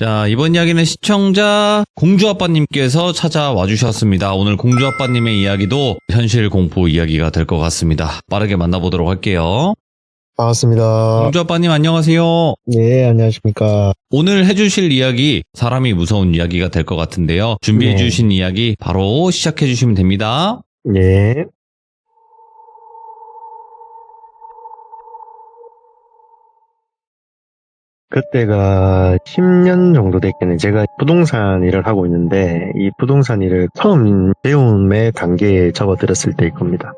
자, 이번 이야기는 시청자 공주아빠님께서 찾아와 주셨습니다. 오늘 공주아빠님의 이야기도 현실 공포 이야기가 될 것 같습니다. 빠르게 만나보도록 할게요. 반갑습니다. 공주아빠님 안녕하세요. 네, 안녕하십니까. 오늘 해주실 이야기 사람이 무서운 이야기가 될 것 같은데요. 준비해주신 이야기 바로 시작해주시면 됩니다. 네. 그때가 10년 정도 됐겠네. 제가 부동산 일을 하고 있는데 이 부동산 일을 처음 배움의 단계에 접어들었을 때일 겁니다.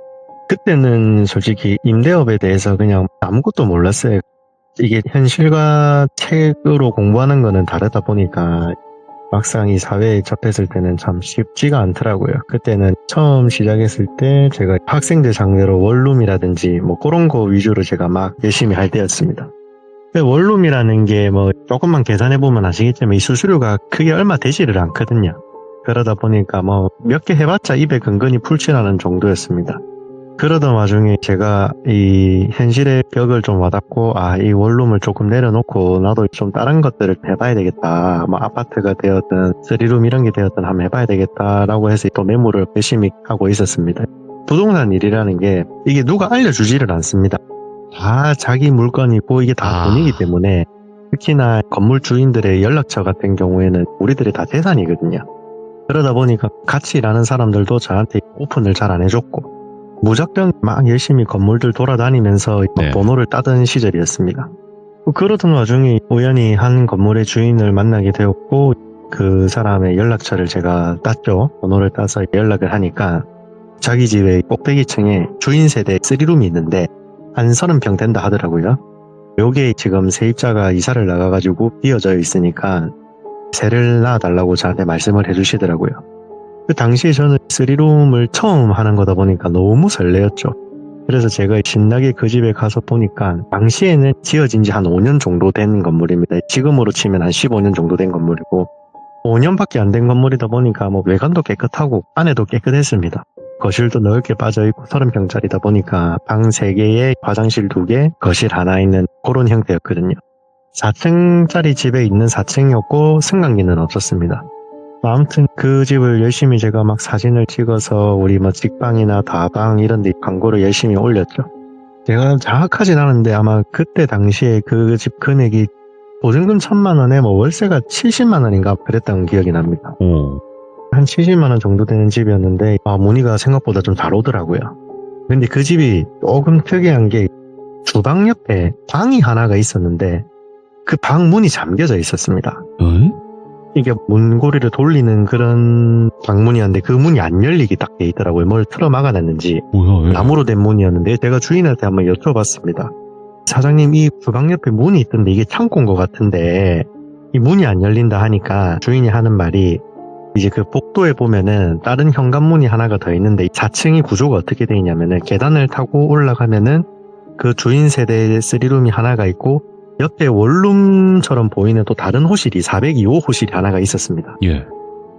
그때는 솔직히 임대업에 대해서 그냥 아무것도 몰랐어요. 이게 현실과 책으로 공부하는 거는 다르다 보니까 막상 이 사회에 접했을 때는 참 쉽지가 않더라고요. 그때는 처음 시작했을 때 제가 학생들 상대로 원룸이라든지 뭐 그런 거 위주로 제가 막 열심히 할 때였습니다. 원룸이라는 게 뭐 조금만 계산해보면 아시겠지만 이 수수료가 크게 얼마 되지를 않거든요. 그러다 보니까 뭐 몇 개 해봤자 입에 근근히 풀칠하는 정도였습니다. 그러던 와중에 제가 이 현실의 벽을 좀 와닿고 이 원룸을 조금 내려놓고 나도 좀 다른 것들을 해봐야 되겠다. 뭐 아파트가 되었든 쓰리룸 이런 게 되었든 한번 해봐야 되겠다라고 해서 또 매물을 열심히 하고 있었습니다. 부동산 일이라는 게 이게 누가 알려주지를 않습니다. 다 자기 물건이고 이게 다 돈이기 때문에 특히나 건물 주인들의 연락처 같은 경우에는 우리들의 다 재산이거든요. 그러다 보니까 같이 일하는 사람들도 저한테 오픈을 잘 안 해줬고 무작정 막 열심히 건물들 돌아다니면서 번호를 따던 시절이었습니다. 그러던 와중에 우연히 한 건물의 주인을 만나게 되었고 그 사람의 연락처를 제가 땄죠. 번호를 따서 연락을 하니까 자기 집의 꼭대기층에 주인 세대 3룸이 있는데 한 30평 된다 하더라고요. 요게 지금 세입자가 이사를 나가가지고 비어져 있으니까 세를 놔달라고 저한테 말씀을 해주시더라고요. 그 당시에 저는 3룸을 처음 하는 거다 보니까 너무 설레었죠. 그래서 제가 신나게 그 집에 가서 보니까 당시에는 지어진 지 한 5년 정도 된 건물입니다. 지금으로 치면 한 15년 정도 된 건물이고 5년밖에 안 된 건물이다 보니까 뭐 외관도 깨끗하고 안에도 깨끗했습니다. 거실도 넓게 빠져있고 30평짜리다 보니까 방 3개에 화장실 2개, 거실 하나 있는 그런 형태였거든요. 4층짜리 집에 있는 4층이었고 승강기는 없었습니다. 아무튼 그 집을 열심히 제가 막 사진을 찍어서 우리 뭐 직방이나 다방 이런 데 광고를 열심히 올렸죠. 제가 정확하진 않은데 아마 그때 당시에 그 집 금액이 보증금 1,000만 원에 뭐 월세가 70만 원인가 그랬던 기억이 납니다. 한 70만 원 정도 되는 집이었는데 문의가 생각보다 좀 잘 오더라고요. 근데 그 집이 조금 특이한 게 주방 옆에 방이 하나가 있었는데 그 방 문이 잠겨져 있었습니다. 이게 문고리를 돌리는 그런 방문이었는데 그 문이 안 열리게 딱 돼 있더라고요. 뭘 틀어 막아놨는지. 나무로 된 문이었는데 제가 주인한테 한번 여쭤봤습니다. 사장님 이 주방 옆에 문이 있던데 이게 창고인 것 같은데 이 문이 안 열린다 하니까 주인이 하는 말이 이제 그 복도에 보면은 다른 현관문이 하나가 더 있는데 4층이 구조가 어떻게 돼 있냐면은 계단을 타고 올라가면은 그 주인 세대의 3룸이 하나가 있고 옆에 원룸처럼 보이는 또 다른 호실이 402호 호실이 하나가 있었습니다.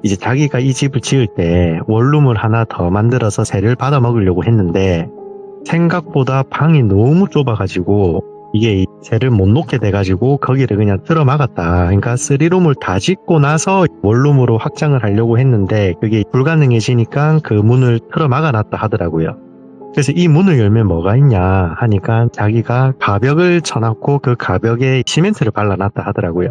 이제 자기가 이 집을 지을 때 원룸을 하나 더 만들어서 세를 받아 먹으려고 했는데 생각보다 방이 너무 좁아가지고 이게 세를 못 놓게 돼가지고 거기를 그냥 틀어 막았다. 그러니까 3룸을 다 짓고 나서 원룸으로 확장을 하려고 했는데 그게 불가능해지니까 그 문을 틀어 막아놨다 하더라고요. 그래서 이 문을 열면 뭐가 있냐 하니까 자기가 가벽을 쳐놨고 그 가벽에 시멘트를 발라놨다 하더라고요.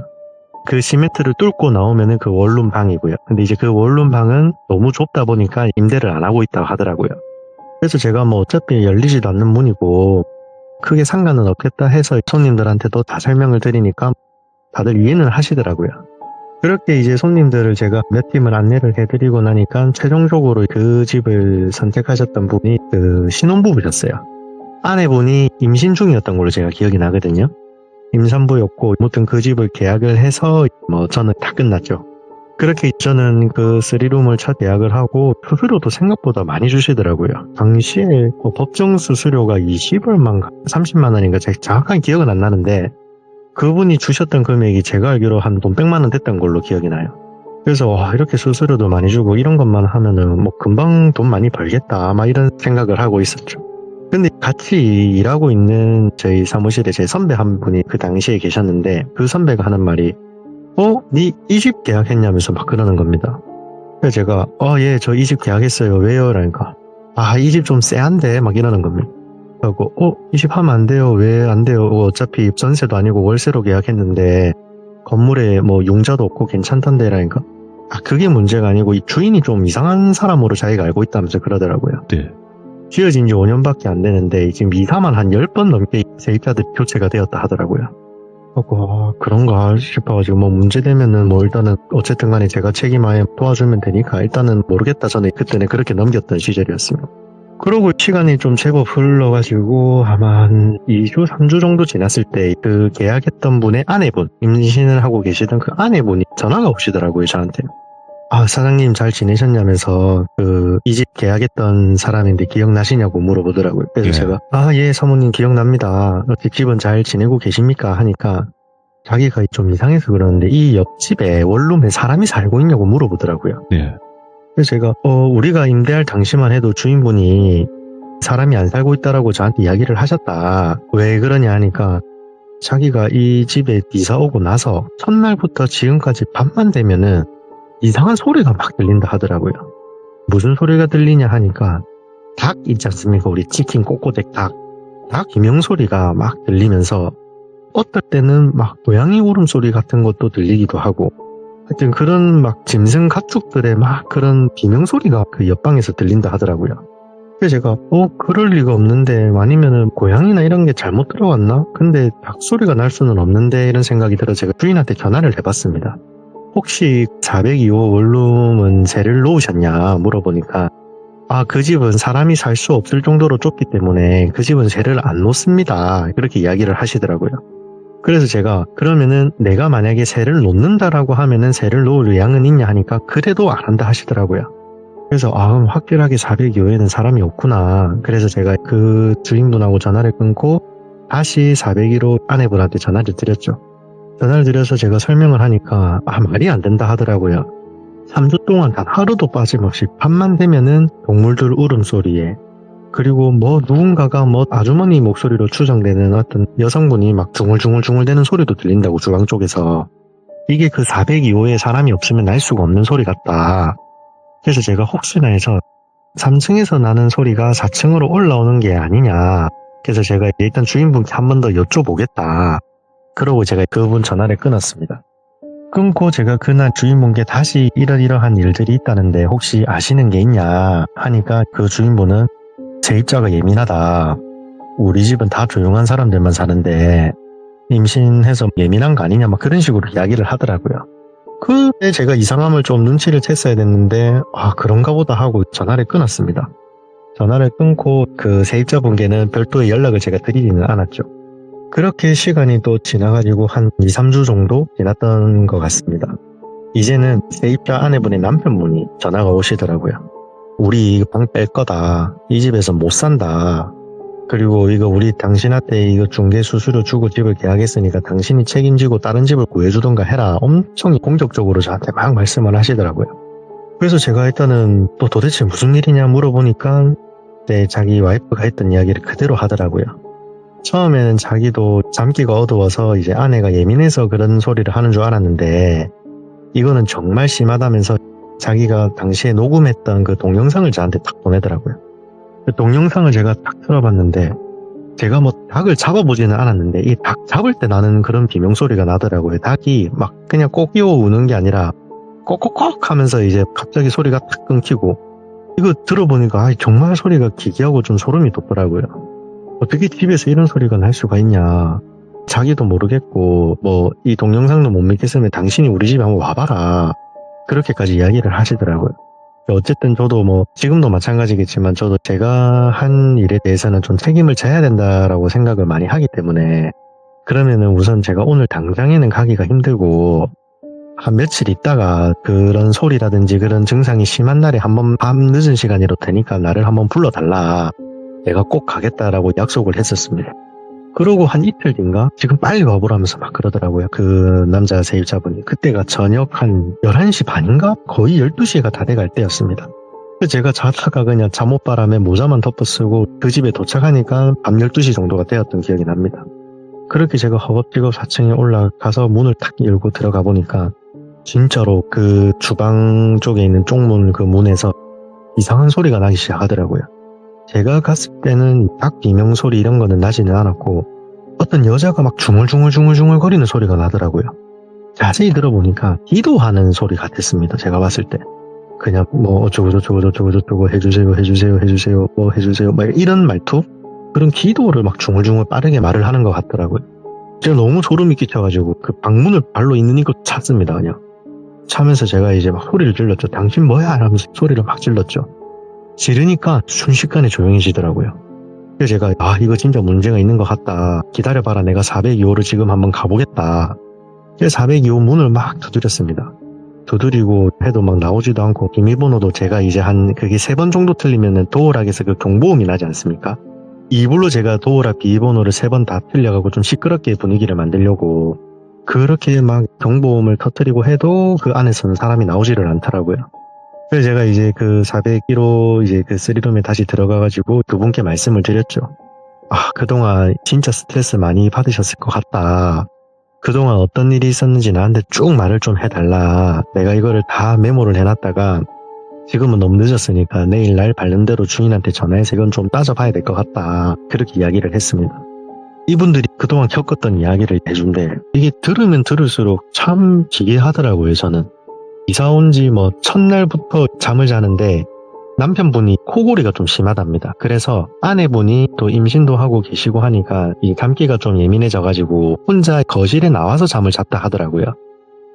그 시멘트를 뚫고 나오면은 그 원룸 방이고요. 근데 이제 그 원룸 방은 너무 좁다 보니까 임대를 안 하고 있다고 하더라고요. 그래서 제가 뭐 어차피 열리지도 않는 문이고 크게 상관은 없겠다 해서 손님들한테도 다 설명을 드리니까 다들 이해는 하시더라고요. 그렇게 이제 손님들을 제가 몇 팀을 안내를 해드리고 나니까 최종적으로 그 집을 선택하셨던 분이 그 신혼부부셨어요. 아내분이 임신 중이었던 걸로 제가 기억이 나거든요. 임산부였고 아무튼 그 집을 계약을 해서 뭐 저는 다 끝났죠. 그렇게 저는 그 3룸을 첫 계약을 하고 수수료도 생각보다 많이 주시더라고요. 당시에 뭐 법정 수수료가 20얼마인가 30만 원인가 제가 정확한 기억은 안 나는데 그분이 주셨던 금액이 제가 알기로 한 돈 100만 원 됐던 걸로 기억이 나요. 그래서 이렇게 수수료도 많이 주고 이런 것만 하면은 뭐 금방 돈 많이 벌겠다 막 이런 생각을 하고 있었죠. 근데 같이 일하고 있는 저희 사무실에 제 선배 한 분이 그 당시에 계셨는데 그 선배가 하는 말이 니 이 집 계약했냐면서 막 그러는 겁니다. 그래서 제가 예, 저 이 집 계약했어요. 왜요? 라니까 이 집 좀 쎄한데 막 이러는 겁니다. 그리고 이 집 하면 안 돼요. 왜 안 돼요? 어차피 전세도 아니고 월세로 계약했는데 건물에 뭐 용자도 없고 괜찮던데 라니까 그게 문제가 아니고 이 주인이 좀 이상한 사람으로 자기가 알고 있다면서 그러더라고요. 네. 지어진 지 5년밖에 안 되는데 지금 이사만 한 10번 넘게 세입자들이 교체가 되었다 하더라고요. 그런가 싶어가지고 뭐 문제되면은 뭐 일단은 어쨌든 간에 제가 책임하에 도와주면 되니까 일단은 모르겠다. 저는 그때는 그렇게 넘겼던 시절이었습니다. 그러고 시간이 좀 제법 흘러가지고 아마 한 2주, 3주 정도 지났을 때 그 계약했던 분의 아내분, 임신을 하고 계시던 그 아내분이 전화가 오시더라고요, 저한테. 사장님 잘 지내셨냐면서 이 집 계약했던 사람인데 기억나시냐고 물어보더라고요. 그래서 예. 제가 예, 사모님 기억납니다. 집은 잘 지내고 계십니까? 하니까 자기가 좀 이상해서 그러는데 이 옆집에 원룸에 사람이 살고 있냐고 물어보더라고요. 네. 그래서 제가 우리가 임대할 당시만 해도 주인분이 사람이 안 살고 있다라고 저한테 이야기를 하셨다. 왜 그러냐 하니까 자기가 이 집에 이사 오고 나서 첫날부터 지금까지 밤만 되면은 이상한 소리가 막 들린다 하더라고요. 무슨 소리가 들리냐 하니까 닭 있지 않습니까? 우리 치킨 꼬꼬댁 닭 비명소리가 막 들리면서 어떨 때는 막 고양이 울음소리 같은 것도 들리기도 하고 하여튼 그런 막 짐승 가축들의 막 그런 비명소리가 그 옆방에서 들린다 하더라고요. 그래서 제가 그럴 리가 없는데 아니면은 고양이나 이런 게 잘못 들어왔나? 근데 닭소리가 날 수는 없는데 이런 생각이 들어 제가 주인한테 전화를 해봤습니다. 혹시 402호 원룸은 세를 놓으셨냐 물어보니까 그 집은 사람이 살 수 없을 정도로 좁기 때문에 그 집은 세를 안 놓습니다. 그렇게 이야기를 하시더라고요. 그래서 제가 그러면은 내가 만약에 세를 놓는다라고 하면은 세를 놓을 의향은 있냐 하니까 그래도 안 한다 하시더라고요. 그래서 그럼 확실하게 402호에는 사람이 없구나. 그래서 제가 그 주인분하고 전화를 끊고 다시 401호 아내분한테 전화를 드렸죠. 전화를 드려서 제가 설명을 하니까 말이 안 된다 하더라고요. 3주 동안 단 하루도 빠짐없이 밤만 되면은 동물들 울음소리에 그리고 뭐 누군가가 뭐 아주머니 목소리로 추정되는 어떤 여성분이 막 중얼중얼대는 소리도 들린다고 주방 쪽에서 이게 그 402호에 사람이 없으면 날 수가 없는 소리 같다. 그래서 제가 혹시나 해서 3층에서 나는 소리가 4층으로 올라오는 게 아니냐. 그래서 제가 일단 주인분께 한 번 더 여쭤보겠다. 그러고 제가 그분 전화를 끊었습니다. 끊고 제가 그날 주인분께 다시 이러이러한 일들이 있다는데 혹시 아시는 게 있냐 하니까 그 주인분은 세입자가 예민하다. 우리 집은 다 조용한 사람들만 사는데 임신해서 예민한 거 아니냐 막 그런 식으로 이야기를 하더라고요. 그때 제가 이상함을 좀 눈치를 챘어야 됐는데 그런가 보다 하고 전화를 끊었습니다. 전화를 끊고 그 세입자분께는 별도의 연락을 제가 드리지는 않았죠. 그렇게 시간이 또 지나가지고 한 2, 3주 정도 지났던 것 같습니다. 이제는 세입자 아내분의 남편분이 전화가 오시더라고요. 우리 방 뺄 거다. 이 집에서 못 산다. 그리고 이거 우리 당신한테 이거 중개 수수료 주고 집을 계약했으니까 당신이 책임지고 다른 집을 구해주던가 해라. 엄청 공격적으로 저한테 막 말씀을 하시더라고요. 그래서 제가 일단은 또 도대체 무슨 일이냐 물어보니까 자기 와이프가 했던 이야기를 그대로 하더라고요. 처음에는 자기도 잠기가 어두워서 이제 아내가 예민해서 그런 소리를 하는 줄 알았는데 이거는 정말 심하다면서 자기가 당시에 녹음했던 그 동영상을 저한테 딱 보내더라고요. 그 동영상을 제가 딱 들어봤는데 제가 뭐 닭을 잡아보지는 않았는데 이 닭 잡을 때 나는 그런 비명소리가 나더라고요. 닭이 막 그냥 꼬끼어 우는 게 아니라 꼭꼭꼭 하면서 이제 갑자기 소리가 탁 끊기고 이거 들어보니까 정말 소리가 기괴하고 좀 소름이 돋더라고요. 어떻게 집에서 이런 소리가 날 수가 있냐. 자기도 모르겠고 뭐 이 동영상도 못 믿겠으면 당신이 우리 집에 한번 와봐라. 그렇게까지 이야기를 하시더라고요. 어쨌든 저도 뭐 지금도 마찬가지겠지만 저도 제가 한 일에 대해서는 좀 책임을 져야 된다라고 생각을 많이 하기 때문에 그러면은 우선 제가 오늘 당장에는 가기가 힘들고 한 며칠 있다가 그런 소리라든지 그런 증상이 심한 날에 한번 밤 늦은 시간이라도 되니까 나를 한번 불러달라. 내가 꼭 가겠다라고 약속을 했었습니다. 그러고 한 이틀 뒤인가 지금 빨리 와보라면서 막 그러더라고요. 그 남자 세입자분이. 그때가 저녁 한 11시 반인가? 거의 12시가 다 돼갈 때였습니다. 제가 자다가 그냥 잠옷바람에 모자만 덮어쓰고 그 집에 도착하니까 밤 12시 정도가 되었던 기억이 납니다. 그렇게 제가 허겁지겁 4층에 올라가서 문을 탁 열고 들어가 보니까 진짜로 그 주방 쪽에 있는 쪽문 그 문에서 이상한 소리가 나기 시작하더라고요. 제가 갔을 때는 딱 비명 소리 이런 거는 나지는 않았고 어떤 여자가 막 중얼중얼 거리는 소리가 나더라고요. 자세히 들어보니까 기도하는 소리 같았습니다. 제가 봤을 때. 그냥 뭐 어쩌고 해주세요 뭐 해주세요 막 이런 말투? 그런 기도를 막 중얼중얼 빠르게 말을 하는 것 같더라고요. 제가 너무 소름이 끼쳐가지고 그 방문을 발로 있는 이거 찼습니다. 그냥 차면서 제가 이제 막 소리를 질렀죠. 당신 뭐야? 하면서 소리를 막 질렀죠. 지르니까 순식간에 조용해지더라고요. 그래서 제가 이거 진짜 문제가 있는 것 같다. 기다려봐라. 내가 402호를 지금 한번 가보겠다. 그래서 402호 문을 막 두드렸습니다. 두드리고 해도 막 나오지도 않고 비밀번호도 제가 이제 그게 3번 정도 틀리면은 도어락에서 그 경보음이 나지 않습니까? 이불로 제가 도어락 비밀번호를 3번 다 틀려가고 좀 시끄럽게 분위기를 만들려고 그렇게 막 경보음을 터뜨리고 해도 그 안에서는 사람이 나오지를 않더라고요. 그래서 제가 이제 그 401호 이제 그 3룸에 다시 들어가가지고 두 분께 말씀을 드렸죠. 그동안 진짜 스트레스 많이 받으셨을 것 같다. 그동안 어떤 일이 있었는지 나한테 쭉 말을 좀 해달라. 내가 이거를 다 메모를 해놨다가 지금은 너무 늦었으니까 내일 날 바른 대로 주인한테 전화해서 이건 좀 따져봐야 될 것 같다. 그렇게 이야기를 했습니다. 이분들이 그동안 겪었던 이야기를 해준대. 이게 들으면 들을수록 참 기괴하더라고요. 저는 이사 온 지 첫날부터 잠을 자는데 남편분이 코골이가 좀 심하답니다. 그래서 아내분이 또 임신도 하고 계시고 하니까 이 감기가 좀 예민해져가지고 혼자 거실에 나와서 잠을 잤다 하더라고요.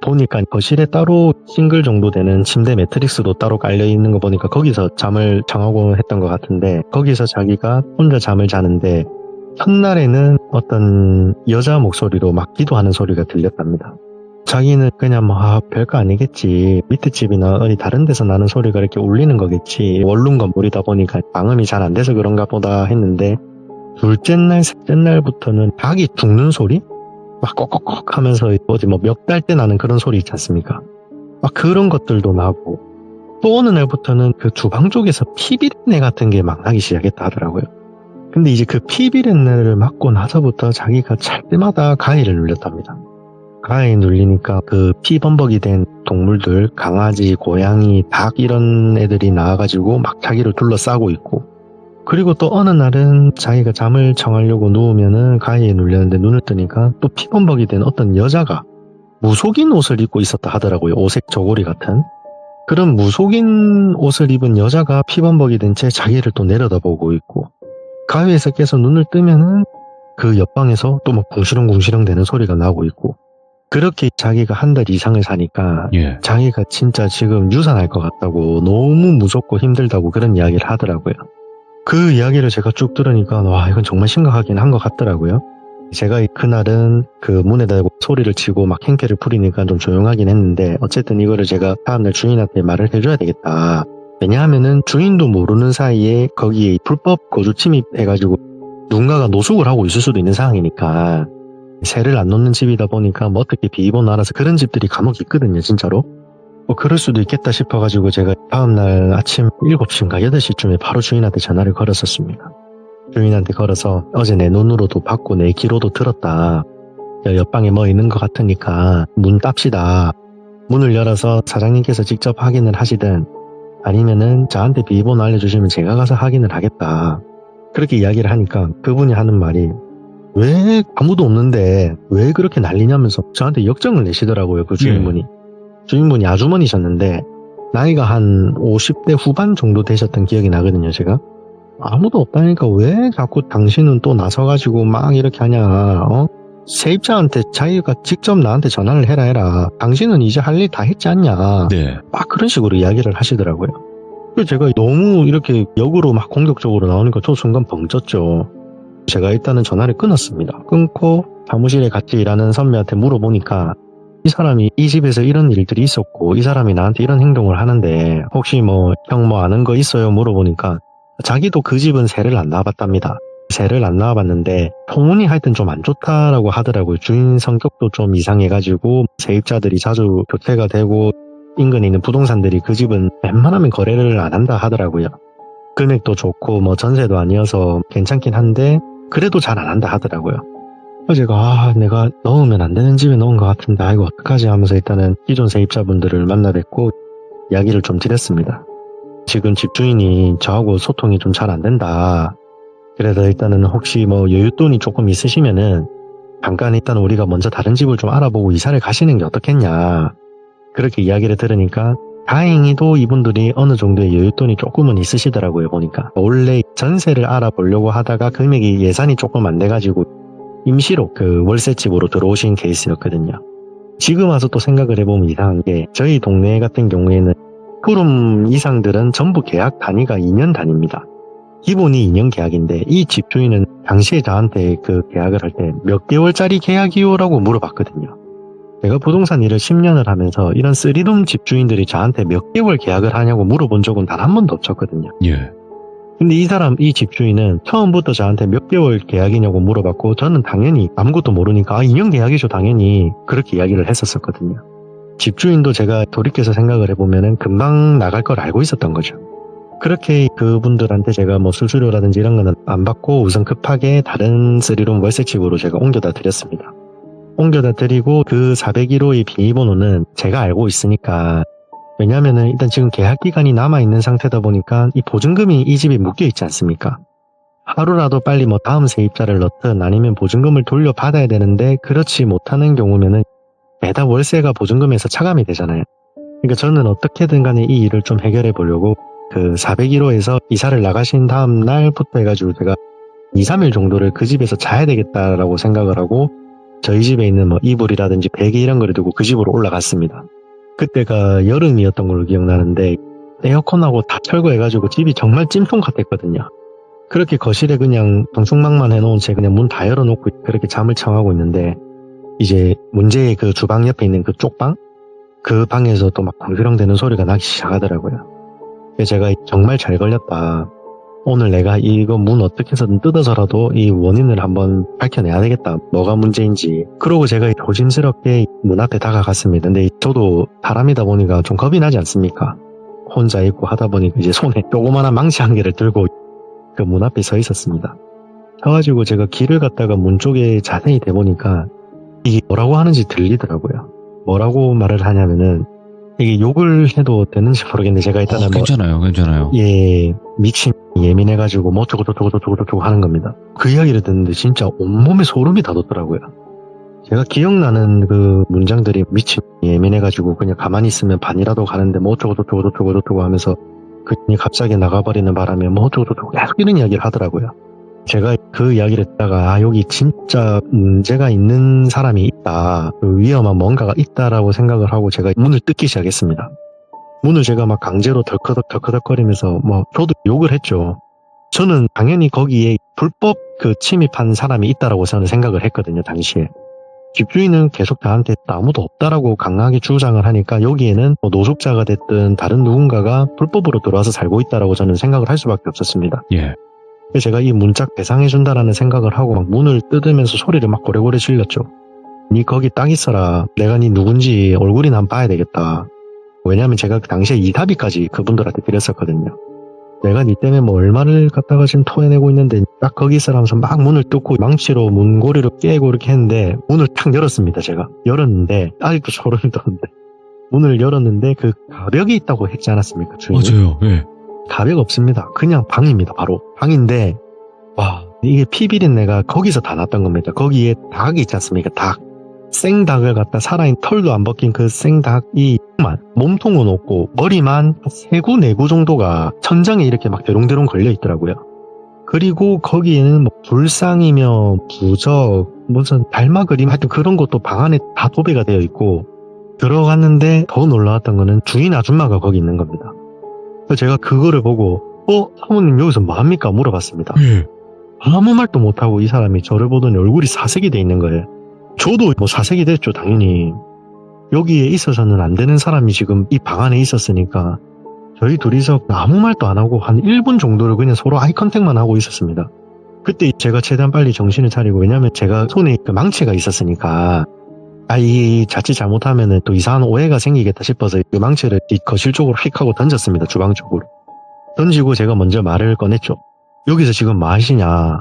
보니까 거실에 따로 싱글 정도 되는 침대 매트릭스도 따로 깔려있는 거 보니까 거기서 잠을 청하고 했던 것 같은데 거기서 자기가 혼자 잠을 자는데 첫날에는 어떤 여자 목소리로 막 기도하는 소리가 들렸답니다. 자기는 그냥 별거 아니겠지. 밑에 집이나 어디 다른 데서 나는 소리가 이렇게 울리는 거겠지. 원룸 건물이다 보니까 방음이 잘 안 돼서 그런가 보다 했는데 둘째 날, 셋째 날부터는 닭이 죽는 소리? 막 꼭꼭꼭 하면서 어디 몇 달 때 나는 그런 소리 있지 않습니까? 막 그런 것들도 나고 또 어느 날부터는 그 주방 쪽에서 피비린내 같은 게 막 나기 시작했다 하더라고요. 근데 이제 그 피비린내를 맡고 나서부터 자기가 잘 때마다 가위를 눌렸답니다. 가위 눌리니까 그 피범벅이 된 동물들, 강아지, 고양이, 닭 이런 애들이 나와가지고 막 자기를 둘러싸고 있고 그리고 또 어느 날은 자기가 잠을 청하려고 누우면은 가위에 눌렸는데 눈을 뜨니까 또 피범벅이 된 어떤 여자가 무속인 옷을 입고 있었다 하더라고요. 오색 저고리 같은. 그런 무속인 옷을 입은 여자가 피범벅이 된 채 자기를 또 내려다보고 있고 가위에서 깨서 눈을 뜨면은 그 옆방에서 또 막 궁시렁궁시렁 되는 소리가 나고 있고 그렇게 자기가 한 달 이상을 사니까 자기가 진짜 지금 유산할 것 같다고 너무 무섭고 힘들다고 그런 이야기를 하더라고요. 그 이야기를 제가 쭉 들으니까 이건 정말 심각하긴 한 것 같더라고요. 제가 그날은 그 문에다 대고 소리를 치고 막 행패를 부리니까 좀 조용하긴 했는데 어쨌든 이거를 제가 다음날 주인한테 말을 해줘야 되겠다. 왜냐하면은 주인도 모르는 사이에 거기에 불법 거주 침입해가지고 누군가가 노숙을 하고 있을 수도 있는 상황이니까 새를 안 놓는 집이다 보니까 어떻게 비번호 알아서 그런 집들이 간혹 있거든요. 진짜로. 그럴 수도 있겠다 싶어가지고 제가 다음날 아침 7시인가 8시쯤에 바로 주인한테 전화를 걸었었습니다. 주인한테 걸어서 어제 내 눈으로도 봤고 내 귀로도 들었다. 옆방에 뭐 있는 것 같으니까 문 땁시다. 문을 열어서 사장님께서 직접 확인을 하시든 아니면은 저한테 비번호 알려주시면 제가 가서 확인을 하겠다. 그렇게 이야기를 하니까 그분이 하는 말이 왜 아무도 없는데 왜 그렇게 난리냐면서 저한테 역정을 내시더라고요. 그 주인분이. 주인분이 아주머니셨는데 나이가 한 50대 후반 정도 되셨던 기억이 나거든요. 제가. 아무도 없다니까 왜 자꾸 당신은 또 나서가지고 막 이렇게 하냐. 세입자한테 자기가 직접 나한테 전화를 해라. 당신은 이제 할 일 다 했지 않냐. 네. 막 그런 식으로 이야기를 하시더라고요. 그래서 제가 너무 이렇게 역으로 막 공격적으로 나오니까 저 순간 벙쪘죠. 제가 일단은 전화를 끊었습니다. 끊고 사무실에 같이 일하는 선배한테 물어보니까 이 사람이 이 집에서 이런 일들이 있었고 이 사람이 나한테 이런 행동을 하는데 혹시 형 아는 거 있어요? 물어보니까 자기도 그 집은 새를 안 낳아봤답니다. 새를 안 낳아봤는데 소문이 하여튼 좀 안 좋다라고 하더라고요. 주인 성격도 좀 이상해가지고 세입자들이 자주 교체가 되고 인근에 있는 부동산들이 그 집은 웬만하면 거래를 안 한다 하더라고요. 금액도 좋고 전세도 아니어서 괜찮긴 한데 그래도 잘 안 한다 하더라고요. 제가 내가 넣으면 안 되는 집에 넣은 것 같은데 이거 어떡하지 하면서 일단은 기존 세입자분들을 만나 뵙고 이야기를 좀 드렸습니다. 지금 집주인이 저하고 소통이 좀 잘 안 된다. 그래서 일단은 혹시 뭐 여윳돈이 조금 있으시면은 잠깐 일단 우리가 먼저 다른 집을 좀 알아보고 이사를 가시는 게 어떻겠냐. 그렇게 이야기를 들으니까 다행히도 이분들이 어느 정도의 여윳돈이 조금은 있으시더라고요. 보니까 원래 전세를 알아보려고 하다가 금액이 예산이 조금 안 돼가지고 임시로 그 월세집으로 들어오신 케이스였거든요. 지금 와서 또 생각을 해보면 이상한 게 저희 동네 같은 경우에는 푸름 이상들은 전부 계약 단위가 2년 단위입니다. 기본이 2년 계약인데 이 집주인은 당시에 저한테 그 계약을 할 때 몇 개월짜리 계약이요? 라고 물어봤거든요. 제가 부동산 일을 10년을 하면서 이런 3룸 집주인들이 저한테 몇 개월 계약을 하냐고 물어본 적은 단 한 번도 없었거든요. 예. 근데 이 집주인은 처음부터 저한테 몇 개월 계약이냐고 물어봤고 저는 당연히 아무것도 모르니까 2년 계약이죠 당연히 그렇게 이야기를 했었거든요. 집주인도 제가 돌이켜서 생각을 해보면은 금방 나갈 걸 알고 있었던 거죠. 그렇게 그분들한테 제가 뭐 수수료라든지 이런 거는 안 받고 우선 급하게 다른 3룸 월세집으로 제가 옮겨다 드렸습니다. 옮겨다 드리고 그 401호의 비밀번호는 제가 알고 있으니까 왜냐면은 일단 지금 계약 기간이 남아있는 상태다 보니까 이 보증금이 이 집에 묶여있지 않습니까? 하루라도 빨리 뭐 다음 세입자를 넣든 아니면 보증금을 돌려받아야 되는데 그렇지 못하는 경우면은 매달 월세가 보증금에서 차감이 되잖아요. 그러니까 저는 어떻게든 간에 이 일을 좀 해결해 보려고 그 401호에서 이사를 나가신 다음 날부터 해가지고 제가 2, 3일 정도를 그 집에서 자야 되겠다라고 생각을 하고 저희 집에 있는 뭐 이불이라든지 베개 이런 거를 두고 그 집으로 올라갔습니다. 그때가 여름이었던 걸로 기억나는데 에어컨하고 다 철거해가지고 집이 정말 찜통 같았거든요. 그렇게 거실에 그냥 방충망만 해놓은 채 그냥 문 다 열어놓고 그렇게 잠을 청하고 있는데 이제 문제의 그 주방 옆에 있는 그 쪽방? 그 방에서 또 막 굴그렁대는 소리가 나기 시작하더라고요. 그래서 제가 정말 잘 걸렸다. 오늘 내가 이거 문 어떻게 해서든 뜯어서라도 이 원인을 한번 밝혀내야 되겠다. 뭐가 문제인지. 그러고 제가 조심스럽게 문 앞에 다가갔습니다. 근데 저도 사람이다 보니까 좀 겁이 나지 않습니까? 혼자 있고 하다 보니까 이제 손에 조그마한 망치 한 개를 들고 그 문 앞에 서 있었습니다. 서가지고 제가 길을 갔다가 문 쪽에 자세히 대보니까 이게 뭐라고 하는지 들리더라고요. 뭐라고 말을 하냐면은 이게 욕을 해도 되는지 모르겠는데 제가 일단은 괜찮아요. 예, 미친 예민해가지고 뭐 어쩌고 하는 겁니다. 그 이야기를 듣는데 진짜 온몸에 소름이 다 돋더라고요. 제가 기억나는 그 문장들이 미친 예민해가지고 그냥 가만히 있으면 반이라도 가는데 뭐 어쩌고 하면서 그분이 갑자기 나가버리는 바람에 뭐 어쩌고 계속 이런 이야기를 하더라고요. 제가 그 이야기를 듣다가 여기 진짜 문제가 있는 사람이 있다. 위험한 뭔가가 있다라고 생각을 하고 제가 문을 뜯기 시작했습니다. 문을 제가 막 강제로 덜커덕거리면서 뭐 저도 욕을 했죠. 저는 당연히 거기에 불법 그 침입한 사람이 있다라고 저는 생각을 했거든요. 당시에. 집주인은 계속 저한테 아무도 없다라고 강하게 주장을 하니까 여기에는 뭐 노숙자가 됐든 다른 누군가가 불법으로 들어와서 살고 있다라고 저는 생각을 할 수밖에 없었습니다. 예. 그래서 제가 이 문짝 배상해준다라는 생각을 하고 막 문을 뜯으면서 소리를 막 고래고래 질렀죠. 니 거기 딱 있어라. 내가 니 누군지 얼굴이나 한번 봐야 되겠다. 왜냐하면 제가 그 당시에 이사비까지 그분들한테 드렸었거든요. 내가 니 때문에 뭐 얼마를 갖다가 지금 토해내고 있는데 딱 거기 있어라 하면서 막 문을 뚫고 망치로 문고리를 깨고 이렇게 했는데 문을 탁 열었습니다. 제가 열었는데 아직도 소름이 돋는데 문을 열었는데 그 가벽이 있다고 했지 않았습니까? 주인이? 맞아요. 예. 가벽 없습니다. 그냥 방입니다. 바로 방인데 와 이게 피비린내가 거기서 다 났던 겁니다. 거기에 닭이 있지 않습니까? 닭. 생닭을 갖다 살아있는 털도 안 벗긴 그 생닭이 몸통은 없고 머리만 3구, 4구 정도가 천장에 이렇게 막 대롱대롱 걸려 있더라고요. 그리고 거기에는 뭐 불상이며 부적, 무슨 달마 그림 하여튼 그런 것도 방 안에 다 도배가 되어 있고 들어갔는데 더 놀라웠던 거는 주인 아줌마가 거기 있는 겁니다. 그래서 제가 그거를 보고 사모님 여기서 뭐합니까? 물어봤습니다. 아무 말도 못하고 이 사람이 저를 보더니 얼굴이 사색이 돼 있는 거예요. 저도 뭐 사색이 됐죠, 당연히. 여기에 있어서는 안 되는 사람이 지금 이 방 안에 있었으니까 저희 둘이서 아무 말도 안 하고 한 1분 정도를 그냥 서로 아이 컨택만 하고 있었습니다. 그때 제가 최대한 빨리 정신을 차리고 왜냐면 제가 손에 그 망치가 있었으니까 이 자칫 잘못하면은 또 이상한 오해가 생기겠다 싶어서 그 망치를 거실 쪽으로 휙 하고 던졌습니다. 주방 쪽으로. 던지고 제가 먼저 말을 꺼냈죠. 여기서 지금 뭐 하시냐.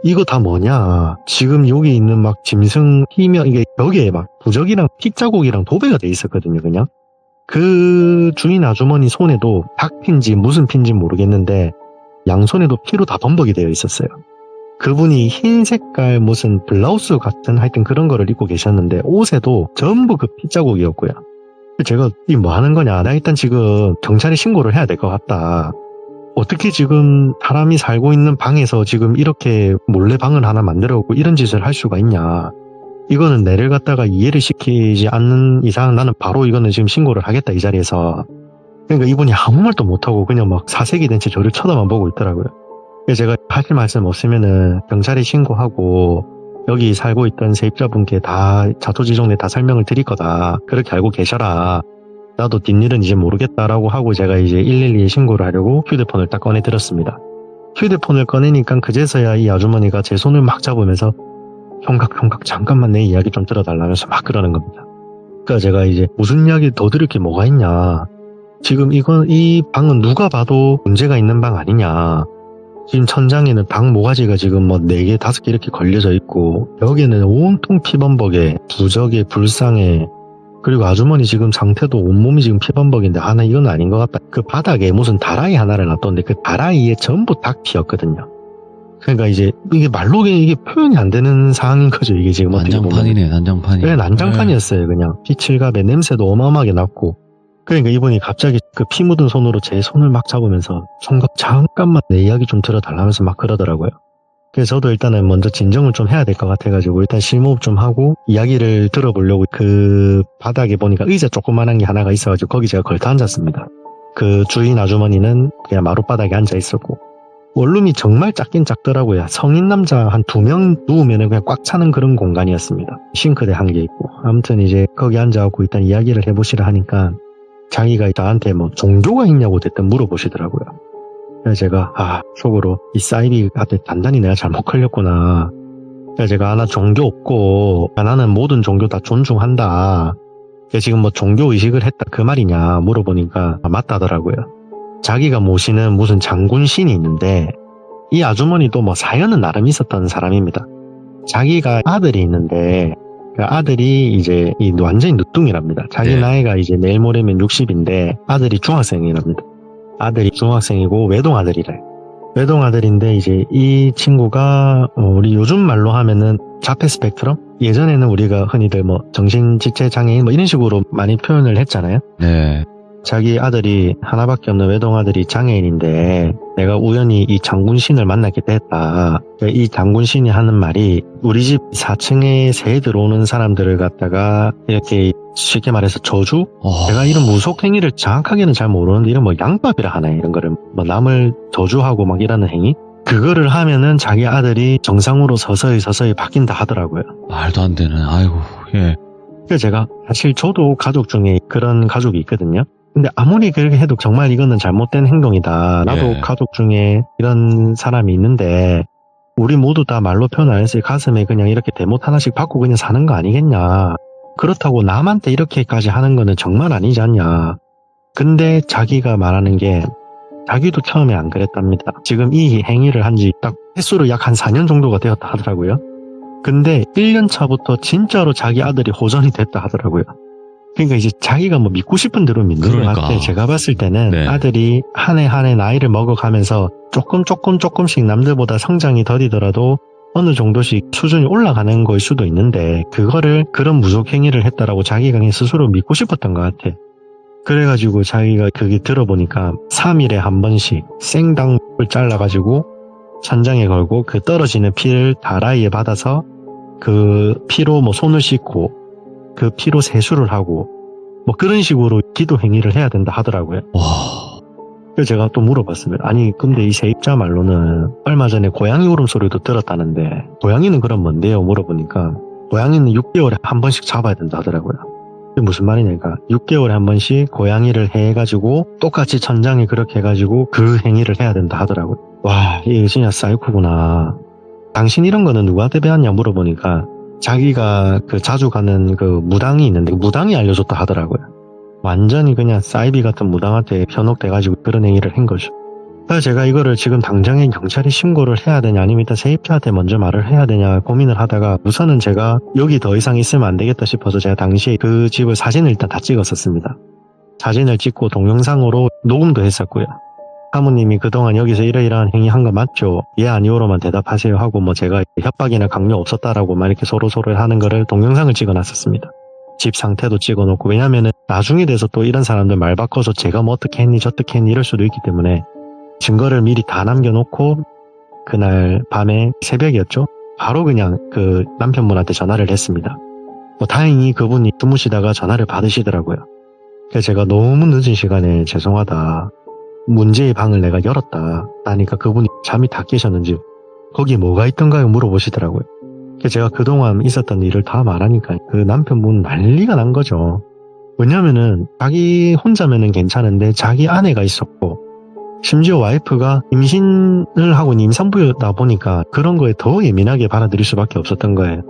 이거 다 뭐냐. 지금 여기 있는 막 짐승 희명 이게 벽에 막 부적이랑 핏자국이랑 도배가 돼 있었거든요. 그냥 그 주인 아주머니 손에도 닭핀지 무슨 핀지 모르겠는데 양손에도 피로 다 범벅이 되어 있었어요. 그분이 흰 색깔 무슨 블라우스 같은 하여튼 그런 거를 입고 계셨는데 옷에도 전부 그 핏자국이었고요. 제가 이 뭐 하는 거냐. 나 일단 지금 경찰에 신고를 해야 될 것 같다. 어떻게 지금 사람이 살고 있는 방에서 지금 이렇게 몰래 방을 하나 만들어오고 이런 짓을 할 수가 있냐. 이거는 내를 갖다가 이해를 시키지 않는 이상 나는 바로 이거는 지금 신고를 하겠다 이 자리에서. 그러니까 이분이 아무 말도 못하고 그냥 막 사색이 된 채 저를 쳐다만 보고 있더라고요. 그래서 제가 하실 말씀 없으면은 경찰에 신고하고 여기 살고 있던 세입자분께 다 자초지종내 다 설명을 드릴 거다. 그렇게 알고 계셔라. 나도 뒷일은 이제 모르겠다라고 하고 제가 이제 112에 신고를 하려고 휴대폰을 딱 꺼내 들었습니다. 휴대폰을 꺼내니까 그제서야 이 아주머니가 제 손을 막 잡으면서 형각 잠깐만 내 이야기 좀 들어달라면서 막 그러는 겁니다. 그러니까 제가 이제 무슨 이야기 더 들을 게 뭐가 있냐. 지금 이 방은 누가 봐도 문제가 있는 방 아니냐. 지금 천장에는 닭 모가지가 지금 뭐 4개, 5개 이렇게 걸려져 있고 벽에는 온통 피범벅에 부적에 불상에 그리고 아주머니 지금 상태도 온몸이 지금 피범벅인데 하나 이건 아닌 것 같다. 그 바닥에 무슨 다라이 하나를 놨던데 그 다라이에 전부 닭 피였거든요. 그러니까 이제 이게 말로 이게 표현이 안 되는 상황인 거죠. 이게 지금 난장판이네, 난장판이. 네, 난장판이었어요. 그냥 피칠갑에 냄새도 어마어마하게 났고. 그러니까 이분이 갑자기 그 피 묻은 손으로 제 손을 막 잡으면서 총각 잠깐만 내 이야기 좀 들어달라면서 막 그러더라고요. 그래서 저도 일단은 먼저 진정을 좀 해야 될 것 같아가지고 일단 실무업 좀 하고 이야기를 들어보려고 그 바닥에 보니까 의자 조그만한 게 하나가 있어가지고 거기 제가 걸터 앉았습니다. 그 주인 아주머니는 그냥 마룻바닥에 앉아 있었고 원룸이 정말 작긴 작더라고요. 성인 남자 한 2명 누우면 그냥 꽉 차는 그런 공간이었습니다. 싱크대 한 개 있고 아무튼 이제 거기 앉아갖고 일단 이야기를 해보시라 하니까 자기가 저한테 뭐 종교가 있냐고 대뜸 물어보시더라고요. 그래서 제가 속으로 이 사이비한테 단단히 내가 잘못 걸렸구나. 그래서 제가 나 종교 없고 나는 모든 종교 다 존중한다. 지금 뭐 종교 의식을 했다 그 말이냐 물어보니까 맞다더라고요. 자기가 모시는 무슨 장군 신이 있는데 이 아주머니도 뭐 사연은 나름 있었던 사람입니다. 자기가 아들이 있는데 그 아들이 이제 완전히 늦둥이랍니다. 자기 네. 나이가 이제 내일 모레면 60인데 아들이 중학생이랍니다. 아들이 중학생이고 외동아들이래. 외동아들인데 이제 이 친구가 우리 요즘 말로 하면은 자폐 스펙트럼? 예전에는 우리가 흔히들 뭐 정신지체장애인 뭐 이런 식으로 많이 표현을 했잖아요. 네. 자기 아들이 하나밖에 없는 외동아들이 장애인인데 내가 우연히 이 장군신을 만나게 됐다. 이 장군신이 하는 말이 우리 집 4층에 새 들어오는 사람들을 갖다가 이렇게 쉽게 말해서 저주? 제가 이런 무속 행위를 정확하게는 잘 모르는데 이런 뭐 양밥이라 하나요? 이런 거를 뭐 남을 저주하고 막 이러는 행위? 그거를 하면은 자기 아들이 정상으로 서서히 바뀐다 하더라고요. 말도 안 되는, 아이고, 예. 그래서 제가 사실 저도 가족 중에 그런 가족이 있거든요. 근데 아무리 그렇게 해도 정말 이거는 잘못된 행동이다. 나도 예. 가족 중에 이런 사람이 있는데 우리 모두 다 말로 표현 안 했을 가슴에 그냥 이렇게 대못 하나씩 받고 그냥 사는 거 아니겠냐. 그렇다고 남한테 이렇게까지 하는 거는 정말 아니지 않냐. 근데 자기가 말하는 게 자기도 처음에 안 그랬답니다. 지금 이 행위를 한 지 딱 횟수로 약 한 4년 정도가 되었다 하더라고요. 근데 1년 차부터 진짜로 자기 아들이 호전이 됐다 하더라고요. 그러니까 이제 자기가 뭐 믿고 싶은 대로 믿는 것 같아. 제가 봤을 때는 네. 아들이 한 해 나이를 먹어가면서 조금씩 남들보다 성장이 더디더라도 어느 정도씩 수준이 올라가는 거일 수도 있는데 그거를 그런 무속 행위를 했다라고 자기가 그냥 스스로 믿고 싶었던 것 같아. 그래가지고 자기가 그게 들어보니까 3일에 한 번씩 생닭을 잘라가지고 천장에 걸고 그 떨어지는 피를 다라이에 받아서 그 피로 뭐 손을 씻고 그 피로 세수를 하고 뭐 그런 식으로 기도 행위를 해야 된다 하더라고요. 와. 그래서 제가 또 물어봤습니다. 아니 근데 이 세입자 말로는 얼마 전에 고양이 울음소리도 들었다는데 고양이는 그럼 뭔데요? 물어보니까 고양이는 6개월에 한 번씩 잡아야 된다 하더라고요. 그게 무슨 말이냐니까 6개월에 한 번씩 고양이를 해가지고 똑같이 천장에 그렇게 해가지고 그 행위를 해야 된다 하더라고요. 와 이게 진짜 사이코구나. 당신 이런 거는 누구한테 배웠냐 물어보니까 자기가 그 자주 가는 그 무당이 있는데 무당이 알려줬다 하더라고요. 완전히 그냥 사이비 같은 무당한테 현혹돼가지고 그런 행위를 한 거죠. 그래서 제가 이거를 지금 당장에 경찰에 신고를 해야 되냐 아니면 일단 세입자한테 먼저 말을 해야 되냐 고민을 하다가 우선은 제가 여기 더 이상 있으면 안 되겠다 싶어서 제가 당시에 그 집을 사진을 일단 다 찍었었습니다. 사진을 찍고 동영상으로 녹음도 했었고요. 사모님이 그동안 여기서 이러이러한 행위 한 거 맞죠? 예 아니오로만 대답하세요 하고 뭐 제가 협박이나 강요 없었다라고 막 이렇게 서로 하는 거를 동영상을 찍어놨었습니다. 집 상태도 찍어놓고 왜냐면은 나중에 돼서 또 이런 사람들 말 바꿔서 제가 뭐 어떻게 했니 저떻게 했니 이럴 수도 있기 때문에 증거를 미리 다 남겨놓고 그날 밤에 새벽이었죠? 바로 그냥 그 남편분한테 전화를 했습니다. 뭐 다행히 그분이 주무시다가 전화를 받으시더라고요. 그래서 제가 너무 늦은 시간에 죄송하다. 문제의 방을 내가 열었다. 하니까 그분이 잠이 다 깨셨는지 거기에 뭐가 있던가요? 물어보시더라고요. 그래서 제가 그동안 있었던 일을 다 말하니까 그 남편분 난리가 난 거죠. 왜냐면은 자기 혼자면은 괜찮은데 자기 아내가 있었고 심지어 와이프가 임신을 하고 임산부였다 보니까 그런 거에 더 예민하게 받아들일 수밖에 없었던 거예요.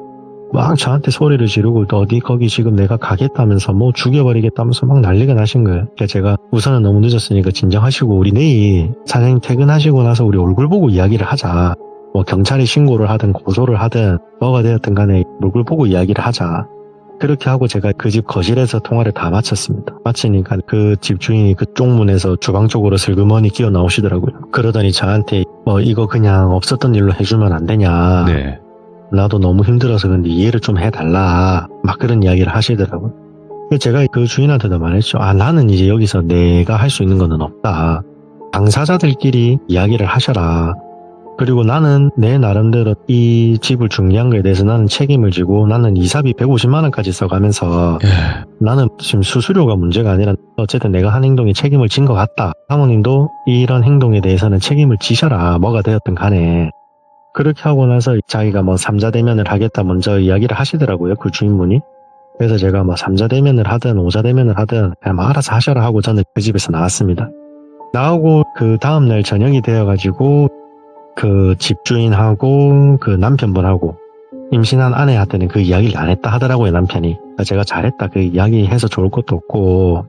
막 저한테 소리를 지르고 또 어디 거기 지금 내가 가겠다면서 뭐 죽여버리겠다면서 막 난리가 나신 거예요. 그래서 제가 우선은 너무 늦었으니까 진정하시고 우리 내일 사장님 퇴근하시고 나서 우리 얼굴 보고 이야기를 하자. 뭐 경찰에 신고를 하든 고소를 하든 뭐가 되었든 간에 얼굴 보고 이야기를 하자. 그렇게 하고 제가 그 집 거실에서 통화를 다 마쳤습니다. 마치니까 그 집 주인이 그쪽 문에서 주방 쪽으로 슬그머니 기어 나오시더라고요. 그러더니 저한테 뭐 이거 그냥 없었던 일로 해주면 안 되냐. 네. 나도 너무 힘들어서 근데 이해를 좀 해달라. 막 그런 이야기를 하시더라고요. 제가 그 주인한테도 말했죠. 나는 이제 여기서 내가 할 수 있는 거는 없다. 당사자들끼리 이야기를 하셔라. 그리고 나는 내 나름대로 이 집을 중개한 거에 대해서 나는 책임을 지고 나는 이사비 150만 원까지 써가면서 나는 지금 수수료가 문제가 아니라 어쨌든 내가 한 행동에 책임을 진 것 같다. 사모님도 이런 행동에 대해서는 책임을 지셔라. 뭐가 되었든 간에. 그렇게 하고 나서 자기가 뭐 3자 대면을 하겠다 먼저 이야기를 하시더라고요. 그 주인분이. 그래서 제가 뭐 3자 대면을 하든 5자 대면을 하든 그냥 뭐 알아서 하셔라 하고 저는 그 집에서 나왔습니다. 나오고 그 다음날 저녁이 되어가지고 그 집주인하고 그 남편분하고 임신한 아내한테는 그 이야기를 안 했다 하더라고요. 남편이. 제가 잘했다 그 이야기해서 좋을 것도 없고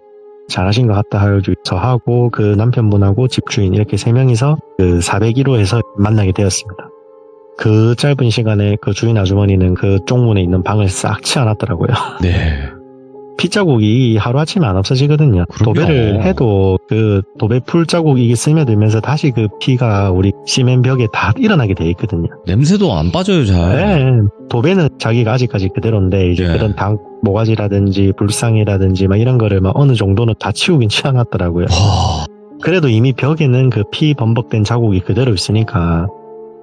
잘하신 것 같다 하여주 저하고 그 남편분하고 집주인 이렇게 3명이서 그 401호에서 만나게 되었습니다. 그 짧은 시간에 그 주인 아주머니는 그 쪽문에 있는 방을 싹 치워놨더라고요. 네. 피자국이 하루아침에 안 없어지거든요. 그럼요. 도배를 해도 그 도배 풀 자국이 스며들면서 다시 그 피가 우리 시멘 벽에 다 일어나게 돼 있거든요. 냄새도 안 빠져요, 잘. 네. 도배는 자기가 아직까지 그대로인데 이제 네. 그런 모가지라든지 불상이라든지 막 이런 거를 막 어느 정도는 다 치우긴 치워놨더라고요. 와. 그래도 이미 벽에는 그 피 범벅된 자국이 그대로 있으니까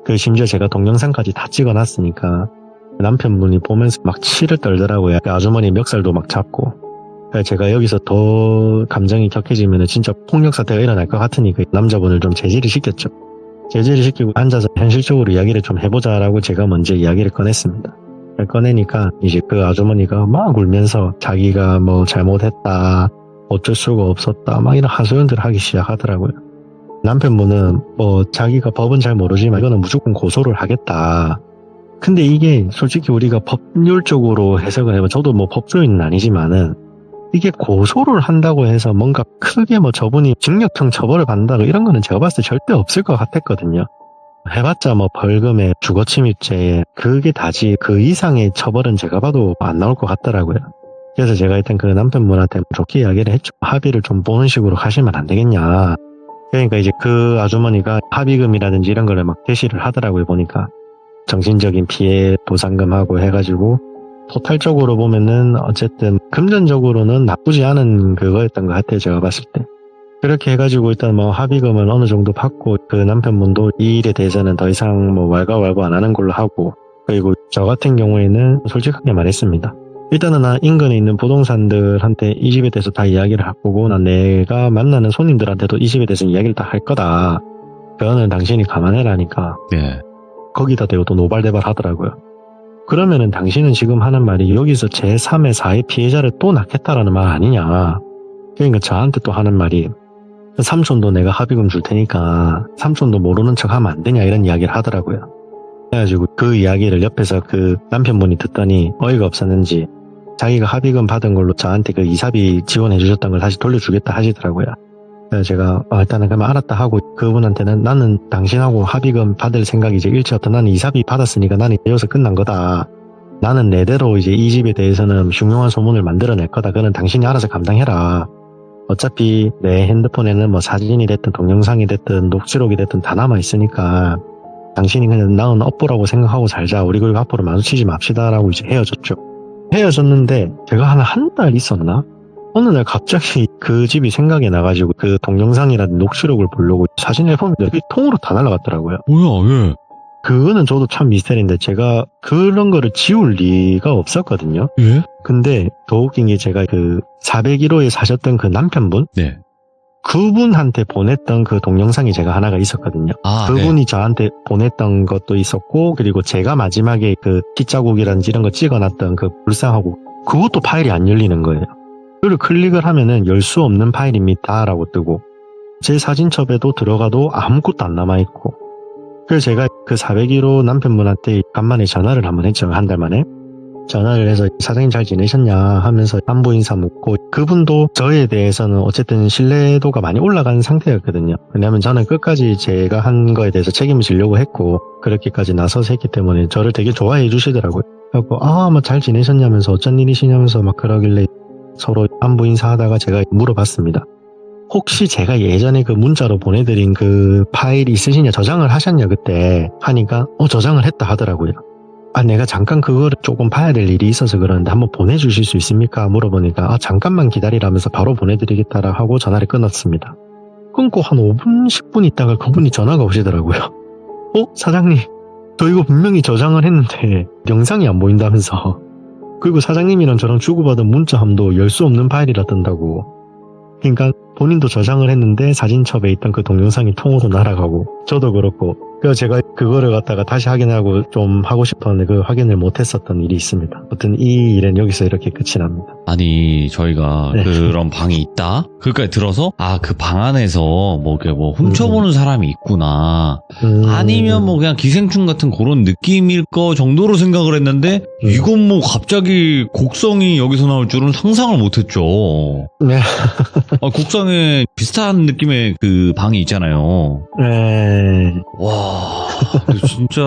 그 심지어 제가 동영상까지 다 찍어놨으니까 남편분이 보면서 막 치를 떨더라고요. 그 아주머니 멱살도 막 잡고. 제가 여기서 더 감정이 격해지면 진짜 폭력 사태가 일어날 것 같으니까 남자분을 좀 제지를 시켰죠. 제지를 시키고 앉아서 현실적으로 이야기를 좀 해보자라고 제가 먼저 이야기를 꺼냈습니다. 꺼내니까 이제 그 아주머니가 막 울면서 자기가 뭐 잘못했다, 어쩔 수가 없었다, 막 이런 하소연들을 하기 시작하더라고요. 남편분은 뭐 자기가 법은 잘 모르지만 이거는 무조건 고소를 하겠다. 근데 이게 솔직히 우리가 법률적으로 해석을 해보면 저도 뭐 법조인은 아니지만은 이게 고소를 한다고 해서 뭔가 크게 뭐 저분이 징역형 처벌을 받는다고 이런 거는 제가 봤을 때 절대 없을 것 같았거든요. 해봤자 뭐 벌금에 주거침입죄에 그게 다지 그 이상의 처벌은 제가 봐도 안 나올 것 같더라고요. 그래서 제가 일단 그 남편분한테 좋게 이야기를 했죠. 합의를 좀 보는 식으로 가시면 안 되겠냐. 그러니까 이제 그 아주머니가 합의금이라든지 이런 거를 막 제시를 하더라고요. 보니까 정신적인 피해 보상금하고 해가지고 토탈적으로 보면은 어쨌든 금전적으로는 나쁘지 않은 그거였던 것 같아요. 제가 봤을 때. 그렇게 해가지고 일단 뭐 합의금을 어느 정도 받고 그 남편분도 이 일에 대해서는 더 이상 뭐 왈가왈부 안 하는 걸로 하고, 그리고 저 같은 경우에는 솔직하게 말했습니다. 일단은 나 인근에 있는 부동산들한테 이 집에 대해서 다 이야기를 할 거고 난 내가 만나는 손님들한테도 이 집에 대해서 이야기를 다 할 거다. 그거는 당신이 감안해라니까. 네. 거기다 대고 또 노발대발 하더라고요. 그러면은 당신은 지금 하는 말이 여기서 제3의 4의 피해자를 또 낳겠다라는 말 아니냐. 그러니까 저한테 또 하는 말이 삼촌도 내가 합의금 줄 테니까 삼촌도 모르는 척 하면 안 되냐 이런 이야기를 하더라고요. 그래가지고 그 이야기를 옆에서 그 남편분이 듣더니 어이가 없었는지 자기가 합의금 받은 걸로 저한테 그 이사비 지원해 주셨던 걸 다시 돌려주겠다 하시더라고요. 그래서 제가 일단은 그러면 알았다 하고 그분한테는 나는 당신하고 합의금 받을 생각이 이제 일치였다. 나는 이사비 받았으니까 나는 여기서 끝난 거다. 나는 내대로 이제 이 집에 대해서는 흉흉한 소문을 만들어낼 거다. 그거는 당신이 알아서 감당해라. 어차피 내 핸드폰에는 뭐 사진이 됐든 동영상이 됐든 녹취록이 됐든 다 남아있으니까 당신이 그냥 나은 업보라고 생각하고 살자. 우리 그리고 앞으로 마주치지 맙시다라고 이제 헤어졌죠. 헤어졌는데 제가 한 달 있었나? 어느 날 갑자기 그 집이 생각이 나가지고 그 동영상이라든 녹취록을 보려고 사진 앨범이 통으로 다 날아갔더라고요. 뭐야, 예. 그거는 저도 참 미스터리인데 제가 그런 거를 지울 리가 없었거든요. 예? 근데 더 웃긴 게 제가 그 401호에 사셨던 그 남편분? 네. 그분한테 보냈던 그 동영상이 제가 하나가 있었거든요. 아, 그분이 저한테 보냈던 것도 있었고 그리고 제가 마지막에 그 피자국이라든지 이런 거 찍어놨던 그 불상하고 그것도 파일이 안 열리는 거예요. 그걸 클릭을 하면은 열 수 없는 파일입니다 라고 뜨고 제 사진첩에도 들어가도 아무것도 안 남아있고 그래서 제가 그 401호 남편분한테 간만에 전화를 한번 했죠. 한 달 만에. 전화를 해서 사장님 잘 지내셨냐 하면서 안부 인사 묻고 그분도 저에 대해서는 어쨌든 신뢰도가 많이 올라간 상태였거든요. 왜냐하면 저는 끝까지 제가 한 거에 대해서 책임을 지려고 했고 그렇게까지 나서서 했기 때문에 저를 되게 좋아해 주시더라고요. 그래서 뭐 잘 지내셨냐면서 어쩐 일이시냐면서 막 그러길래 서로 안부 인사하다가 제가 물어봤습니다. 혹시 제가 예전에 그 문자로 보내드린 그 파일이 있으시냐 저장을 하셨냐 그때 하니까 저장을 했다 하더라고요. 내가 잠깐 그거를 조금 봐야 될 일이 있어서 그러는데 한번 보내주실 수 있습니까? 물어보니까 잠깐만 기다리라면서 바로 보내드리겠다라 하고 전화를 끊었습니다. 끊고 한 5분 10분 있다가 그분이 전화가 오시더라고요. 사장님 저 이거 분명히 저장을 했는데 영상이 안 보인다면서 그리고 사장님이랑 저랑 주고받은 문자함도 열 수 없는 파일이라 뜬다고. 그러니까 본인도 저장을 했는데 사진첩에 있던 그 동영상이 통으로 날아가고 저도 그렇고 그래서 제가 그거를 갖다가 다시 확인하고 좀 하고 싶었는데 그 확인을 못했었던 일이 있습니다. 아무튼 이 일은 여기서 이렇게 끝이 납니다. 아니 저희가 네. 그런 방이 있다? 그까지 들어서 그 방 안에서 뭐 훔쳐보는 사람이 있구나 아니면 뭐 그냥 기생충 같은 그런 느낌일 거 정도로 생각을 했는데 이건 뭐 갑자기 곡성이 여기서 나올 줄은 상상을 못했죠. 네. 곡성에 비슷한 느낌의 그 방이 있잖아요. 네. 와 진짜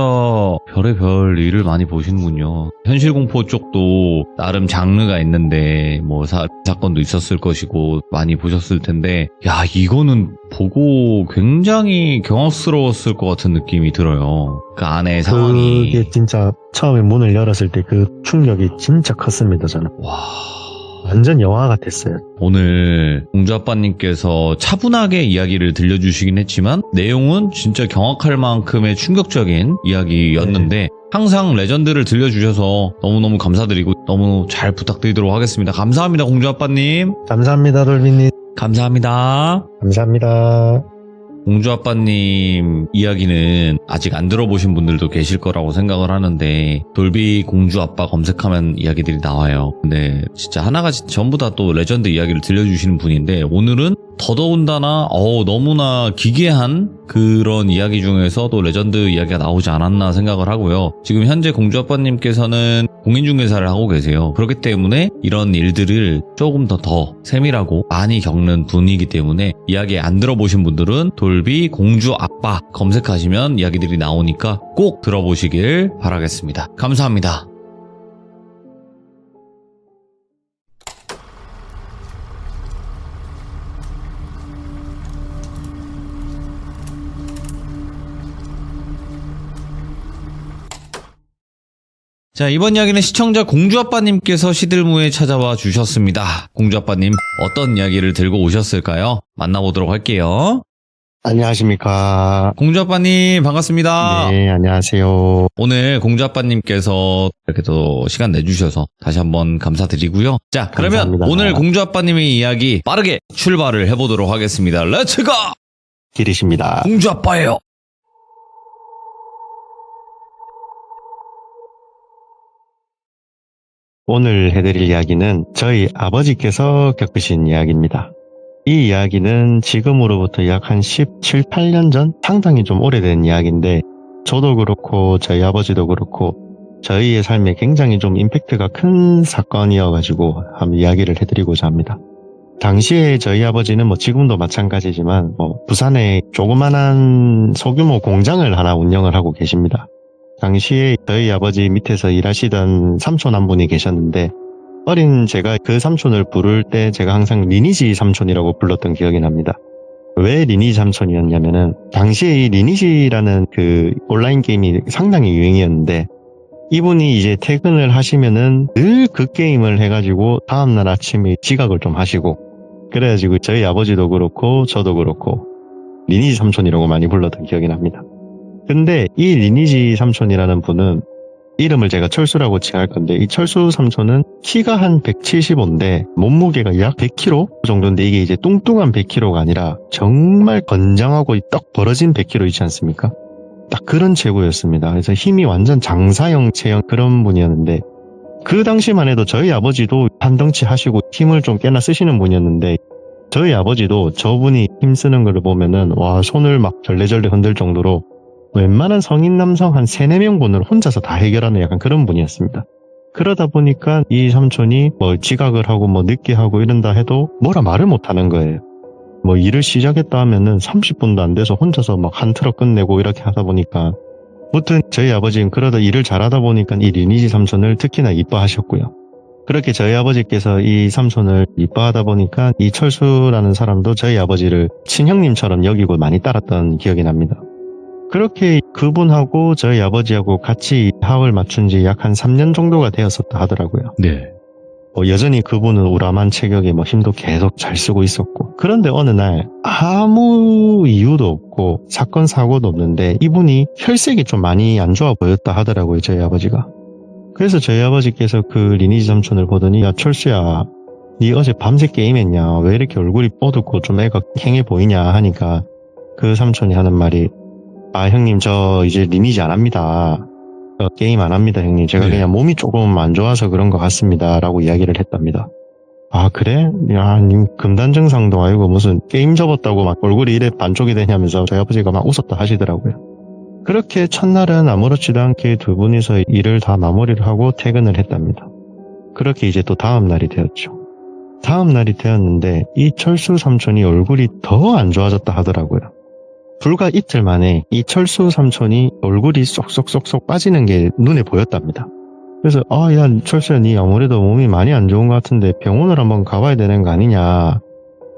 별의별 일을 많이 보시는군요. 현실공포 쪽도 나름 장르가 있는데 뭐 사건도 있었을 것이고 많이 보셨을 텐데 이거는 보고 굉장히 경악스러웠을 것 같은 느낌이 들어요. 그 안에 상황이 그게 진짜 처음에 문을 열었을 때 그 충격이 진짜 컸습니다. 저는 완전 영화 같았어요. 오늘 공주아빠님께서 차분하게 이야기를 들려주시긴 했지만 내용은 진짜 경악할 만큼의 충격적인 이야기였는데 항상 레전드를 들려주셔서 너무너무 감사드리고 너무 잘 부탁드리도록 하겠습니다. 감사합니다 공주아빠님. 감사합니다 돌비님. 감사합니다. 감사합니다. 공주아빠님 이야기는 아직 안 들어보신 분들도 계실 거라고 생각을 하는데 돌비 공주아빠 검색하면 이야기들이 나와요. 근데 진짜 하나같이 전부 다 또 레전드 이야기를 들려주시는 분인데 오늘은 더더군다나 너무나 기괴한 그런 이야기 중에서 또 레전드 이야기가 나오지 않았나 생각을 하고요. 지금 현재 공주아빠님께서는 공인중개사를 하고 계세요. 그렇기 때문에 이런 일들을 조금 더 세밀하고 많이 겪는 분이기 때문에 이야기 안 들어보신 분들은 돌비 공주아빠 검색하시면 이야기들이 나오니까 꼭 들어보시길 바라겠습니다. 감사합니다. 자, 이번 이야기는 시청자 공주아빠님께서 시들무에 찾아와 주셨습니다. 공주아빠님, 어떤 이야기를 들고 오셨을까요? 만나보도록 할게요. 안녕하십니까. 공주아빠님, 반갑습니다. 네, 안녕하세요. 오늘 공주아빠님께서 이렇게 또 시간 내주셔서 다시 한번 감사드리고요. 자, 그러면 감사합니다. 오늘 공주아빠님의 이야기 빠르게 출발을 해보도록 하겠습니다. 렛츠고! 길이십니다. 공주아빠예요. 오늘 해드릴 이야기는 저희 아버지께서 겪으신 이야기입니다. 이 이야기는 지금으로부터 약 한 17, 8년 전 상당히 좀 오래된 이야기인데 저도 그렇고 저희 아버지도 그렇고 저희의 삶에 굉장히 좀 임팩트가 큰 사건이어가지고 한번 이야기를 해드리고자 합니다. 당시에 저희 아버지는 뭐 지금도 마찬가지지만 부산에 조그만한 소규모 공장을 하나 운영을 하고 계십니다. 당시에 저희 아버지 밑에서 일하시던 삼촌 한 분이 계셨는데 어린 제가 그 삼촌을 부를 때 제가 항상 리니지 삼촌이라고 불렀던 기억이 납니다. 왜 리니지 삼촌이었냐면은 당시에 이 리니지라는 그 온라인 게임이 상당히 유행이었는데 이분이 이제 퇴근을 하시면은 늘 그 게임을 해가지고 다음날 아침에 지각을 좀 하시고 그래가지고 저희 아버지도 그렇고 저도 그렇고 리니지 삼촌이라고 많이 불렀던 기억이 납니다. 근데 이 리니지 삼촌이라는 분은 이름을 제가 철수라고 칭할 건데 이 철수 삼촌은 키가 한 175인데 몸무게가 약 100kg 정도인데 이게 이제 뚱뚱한 100kg가 아니라 정말 건장하고 떡 벌어진 100kg 있지 않습니까? 딱 그런 체구였습니다. 그래서 힘이 완전 장사형 체형 그런 분이었는데 그 당시만 해도 저희 아버지도 한 덩치 하시고 힘을 좀 꽤나 쓰시는 분이었는데 저희 아버지도 저분이 힘쓰는 걸 보면은 와 손을 막 절레절레 흔들 정도로 웬만한 성인 남성 한 3-4명분을 혼자서 다 해결하는 약간 그런 분이었습니다. 그러다 보니까 이 삼촌이 뭐 지각을 하고 뭐 늦게 하고 이런다 해도 뭐라 말을 못하는 거예요. 뭐 일을 시작했다 하면은 30분도 안 돼서 혼자서 막 한 트럭 끝내고 이렇게 하다 보니까 무튼 저희 아버지는 그러다 일을 잘하다 보니까 이 리니지 삼촌을 특히나 이뻐하셨고요. 그렇게 저희 아버지께서 이 삼촌을 이뻐하다 보니까 이 철수라는 사람도 저희 아버지를 친형님처럼 여기고 많이 따랐던 기억이 납니다. 그렇게 그분하고 저희 아버지하고 같이 합을 맞춘 지 약 한 3년 정도가 되었었다 하더라고요. 네. 여전히 그분은 우람한 체격에 힘도 계속 잘 쓰고 있었고 그런데 어느 날 아무 이유도 없고 사건 사고도 없는데 이분이 혈색이 좀 많이 안 좋아 보였다 하더라고요. 저희 아버지가. 그래서 저희 아버지께서 그 리니지 삼촌을 보더니 야 철수야 니 어제 밤새 게임했냐 왜 이렇게 얼굴이 어둡고 좀 애가 캥해 보이냐 하니까 그 삼촌이 하는 말이 아 형님 저 이제 리니지 안 합니다. 게임 안 합니다 형님. 제가 네. 그냥 몸이 조금 안 좋아서 그런 것 같습니다 라고 이야기를 했답니다. 아 그래? 야 님 금단 증상도 아니고 무슨 게임 접었다고 막 얼굴이 이래 반쪽이 되냐면서 저희 아버지가 막 웃었다 하시더라고요. 그렇게 첫날은 아무렇지도 않게 두 분이서 일을 다 마무리를 하고 퇴근을 했답니다. 그렇게 이제 또 다음 날이 되었죠. 다음 날이 되었는데 이 철수 삼촌이 얼굴이 더 안 좋아졌다 하더라고요. 불과 이틀 만에 이 철수 삼촌이 얼굴이 쏙쏙쏙쏙 빠지는 게 눈에 보였답니다. 그래서 야 철수야 니 아무래도 몸이 많이 안 좋은 것 같은데 병원을 한번 가봐야 되는 거 아니냐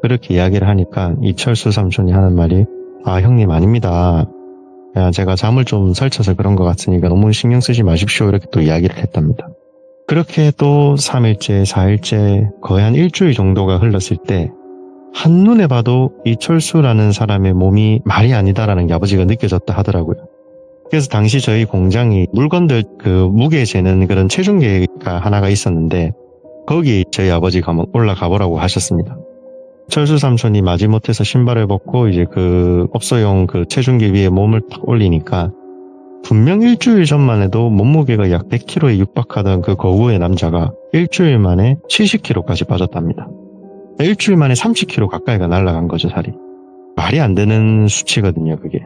그렇게 이야기를 하니까 이 철수 삼촌이 하는 말이 아 형님 아닙니다. 야 제가 잠을 좀 설쳐서 그런 것 같으니까 너무 신경 쓰지 마십시오 이렇게 또 이야기를 했답니다. 그렇게 또 3일째 4일째 거의 한 일주일 정도가 흘렀을 때 한눈에 봐도 이 철수라는 사람의 몸이 말이 아니다라는 게 아버지가 느껴졌다 하더라고요. 그래서 당시 저희 공장이 물건들 그 무게 재는 그런 체중계가 하나가 있었는데 거기 저희 아버지가 한번 올라가 보라고 하셨습니다. 철수 삼촌이 마지못해서 신발을 벗고 이제 그 업소용 그 체중계 위에 몸을 탁 올리니까 분명 일주일 전만 해도 몸무게가 약 100kg에 육박하던 그 거구의 남자가 일주일 만에 70kg까지 빠졌답니다. 일주일 만에 30kg 가까이가 날아간 거죠, 살이. 말이 안 되는 수치거든요, 그게.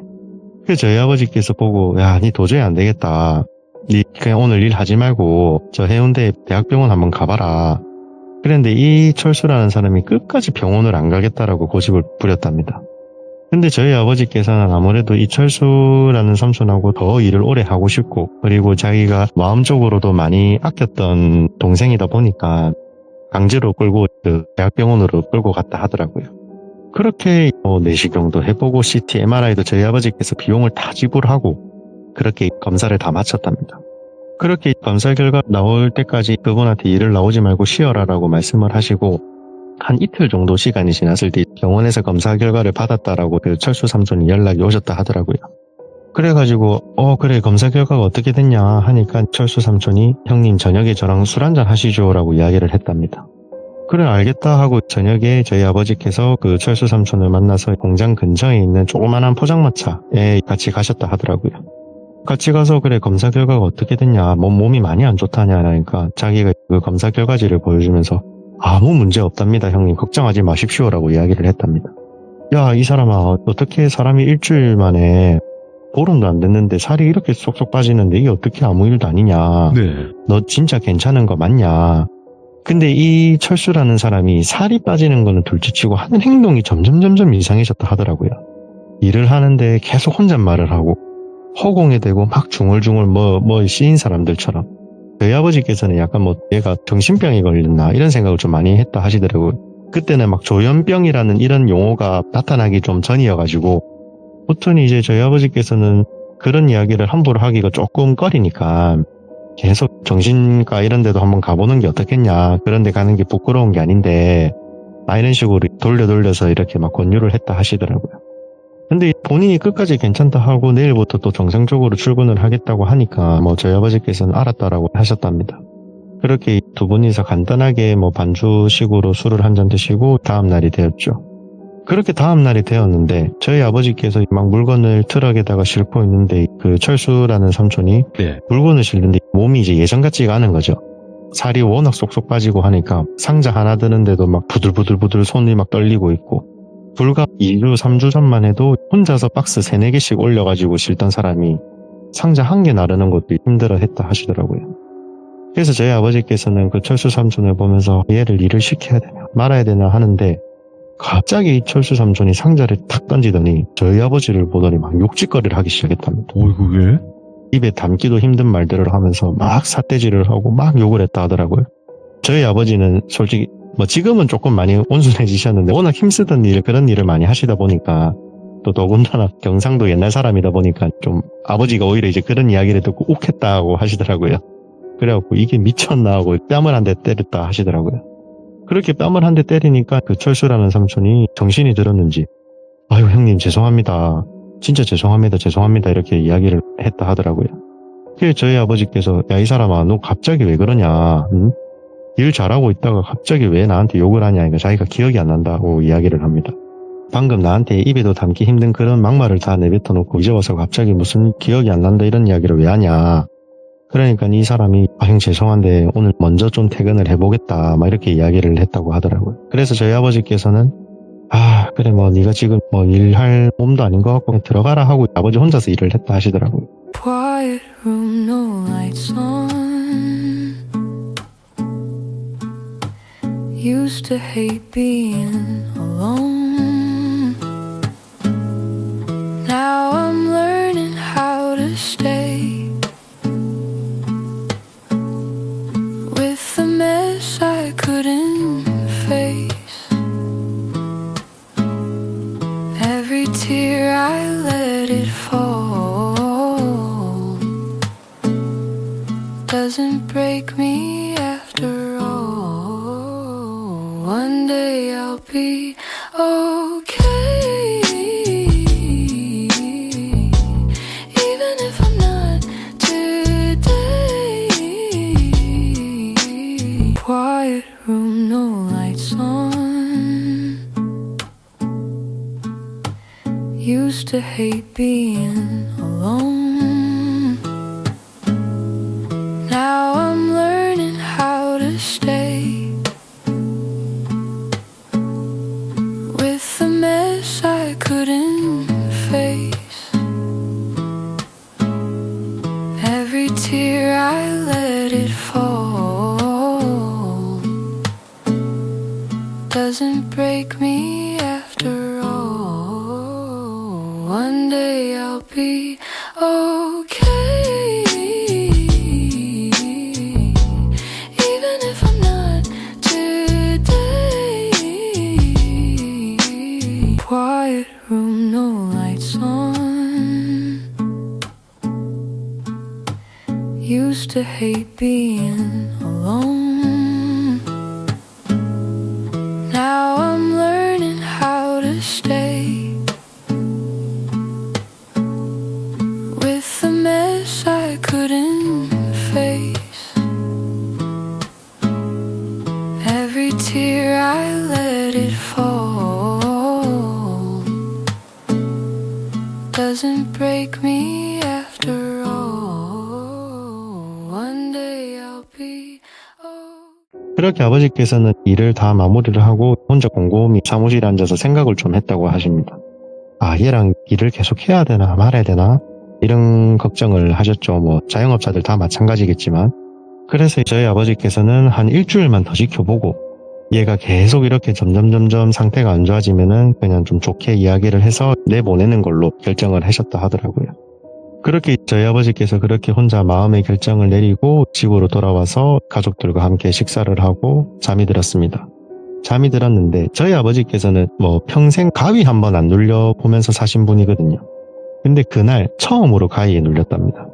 그래서 저희 아버지께서 보고, 야, 니 도저히 안 되겠다. 니 그냥 오늘 일 하지 말고 저 해운대 대학병원 한번 가봐라. 그런데 이 철수라는 사람이 끝까지 병원을 안 가겠다라고 고집을 부렸답니다. 근데 저희 아버지께서는 아무래도 이 철수라는 삼촌하고 더 일을 오래 하고 싶고 그리고 자기가 마음적으로도 많이 아꼈던 동생이다 보니까 강제로 끌고 그 대학병원으로 끌고 갔다 하더라고요. 그렇게 내시경도 해보고 CT, MRI도 저희 아버지께서 비용을 다 지불하고 그렇게 검사를 다 마쳤답니다. 그렇게 검사 결과 나올 때까지 그분한테 일을 나오지 말고 쉬어라라고 말씀을 하시고 한 이틀 정도 시간이 지났을 때 병원에서 검사 결과를 받았다라고 그 철수 삼촌이 연락이 오셨다 하더라고요. 그래가지고 그래 검사 결과가 어떻게 됐냐 하니까 철수 삼촌이 형님 저녁에 저랑 술 한잔 하시죠 라고 이야기를 했답니다. 그래 알겠다 하고 저녁에 저희 아버지께서 그 철수 삼촌을 만나서 공장 근처에 있는 조그만한 포장마차에 같이 가셨다 하더라고요. 같이 가서 그래 검사 결과가 어떻게 됐냐 몸이 많이 안 좋다냐 하니까 자기가 그 검사 결과지를 보여주면서 아무 문제 없답니다 형님 걱정하지 마십시오 라고 이야기를 했답니다. 야 이 사람아 어떻게 사람이 일주일 만에 보름도 안 됐는데 살이 이렇게 쏙쏙 빠지는데 이게 어떻게 아무 일도 아니냐. 네. 너 진짜 괜찮은 거 맞냐. 근데 이 철수라는 사람이 살이 빠지는 거는 둘째치고 하는 행동이 점점 이상해졌다 하더라고요. 일을 하는데 계속 혼잣말을 하고 허공에 대고 막 중얼중얼 뭐 씌인 사람들처럼. 저희 아버지께서는 약간 뭐 얘가 정신병이 걸렸나 이런 생각을 좀 많이 했다 하시더라고요. 그때는 막 조현병이라는 이런 용어가 나타나기 좀 전이어가지고 보통 이제 저희 아버지께서는 그런 이야기를 함부로 하기가 조금 꺼리니까 계속 정신과 이런 데도 한번 가보는 게 어떻겠냐, 그런 데 가는 게 부끄러운 게 아닌데 이런 식으로 돌려서 이렇게 막 권유를 했다 하시더라고요. 근데 본인이 끝까지 괜찮다 하고 내일부터 또 정상적으로 출근을 하겠다고 하니까 뭐 저희 아버지께서는 알았다라고 하셨답니다. 그렇게 두 분이서 간단하게 뭐 반주식으로 술을 한 잔 드시고 다음 날이 되었죠. 그렇게 다음 날이 되었는데 저희 아버지께서 막 물건을 트럭에다가 싣고 있는데 그 철수라는 삼촌이 네. 물건을 싣는데 몸이 이제 예전 같지가 않은 거죠. 살이 워낙 쏙쏙 빠지고 하니까 상자 하나 드는데도 막 부들부들 손이 막 떨리고 있고, 불과 2주 3주 전만 해도 혼자서 박스 3-4개씩 올려가지고 싣던 사람이 상자 한 개 나르는 것도 힘들어 했다 하시더라고요. 그래서 저희 아버지께서는 그 철수 삼촌을 보면서 얘를 일을 시켜야 되나 말아야 되나 하는데 갑자기 이 철수 삼촌이 상자를 탁 던지더니 저희 아버지를 보더니 막 욕짓거리를 하기 시작했답니다. 어이구, 왜? 입에 담기도 힘든 말들을 하면서 막 삿대질을 하고 막 욕을 했다 하더라고요. 저희 아버지는 솔직히 뭐 지금은 조금 많이 온순해지셨는데 워낙 힘쓰던 그런 일을 많이 하시다 보니까 또 더군다나 경상도 옛날 사람이다 보니까 좀 아버지가 오히려 이제 그런 이야기를 듣고 욱했다고 하시더라고요. 그래갖고 이게 미쳤나 하고 뺨을 한 대 때렸다 하시더라고요. 그렇게 뺨을 한 대 때리니까 그 철수라는 삼촌이 정신이 들었는지 아유 형님 죄송합니다. 진짜 죄송합니다 이렇게 이야기를 했다 하더라고요. 그래서 저희 아버지께서 야 이 사람아 너 갑자기 왜 그러냐, 응? 일 잘하고 있다가 갑자기 왜 나한테 욕을 하냐, 그러니까 자기가 기억이 안 난다고 이야기를 합니다. 방금 나한테 입에도 담기 힘든 그런 막말을 다 내뱉어놓고 이제 와서 갑자기 무슨 기억이 안 난다 이런 이야기를 왜 하냐. 그러니까 이 사람이 형 죄송한데 오늘 먼저 좀 퇴근을 해보겠다 막 이렇게 이야기를 했다고 하더라고요. 그래서 저희 아버지께서는 그래 뭐 네가 지금 뭐 일할 몸도 아닌 것 같고 그냥 들어가라 하고 아버지 혼자서 일을 했다 하시더라고요. Quiet room, no lights on. Used to hate being alone. Now I'm learning how to stay with the mess I couldn't face. Every tear I let it fall doesn't break me after all. One day I'll be okay, even if I'm not today. Quiet room, no lights on. Used to hate being alone. Now I'm learning how to stay with the mess I couldn't face. Every tear I let it fall doesn't break me after all. One day I'll be okay, even if I'm not today. Quiet room, no lights on. Used to hate being alone. Now I'm learning how to stay with the mess I couldn't face. Every tear I let it fall doesn't break me after all. One day I'll be 그렇게 아버지께서는 일을 다 마무리를 하고 혼자 곰곰이 사무실에 앉아서 생각을 좀 했다고 하십니다. 얘랑 일을 계속 해야 되나 말아야 되나 이런 걱정을 하셨죠. 뭐 자영업자들 다 마찬가지겠지만 그래서 저희 아버지께서는 한 일주일만 더 지켜보고 얘가 계속 이렇게 점점 상태가 안 좋아지면은 그냥 좀 좋게 이야기를 해서 내보내는 걸로 결정을 하셨다 하더라고요. 그렇게 저희 아버지께서 그렇게 혼자 마음의 결정을 내리고 집으로 돌아와서 가족들과 함께 식사를 하고 잠이 들었습니다. 잠이 들었는데 저희 아버지께서는 뭐 평생 가위 한 번 안 눌려보면서 사신 분이거든요. 근데 그날 처음으로 가위에 눌렸답니다.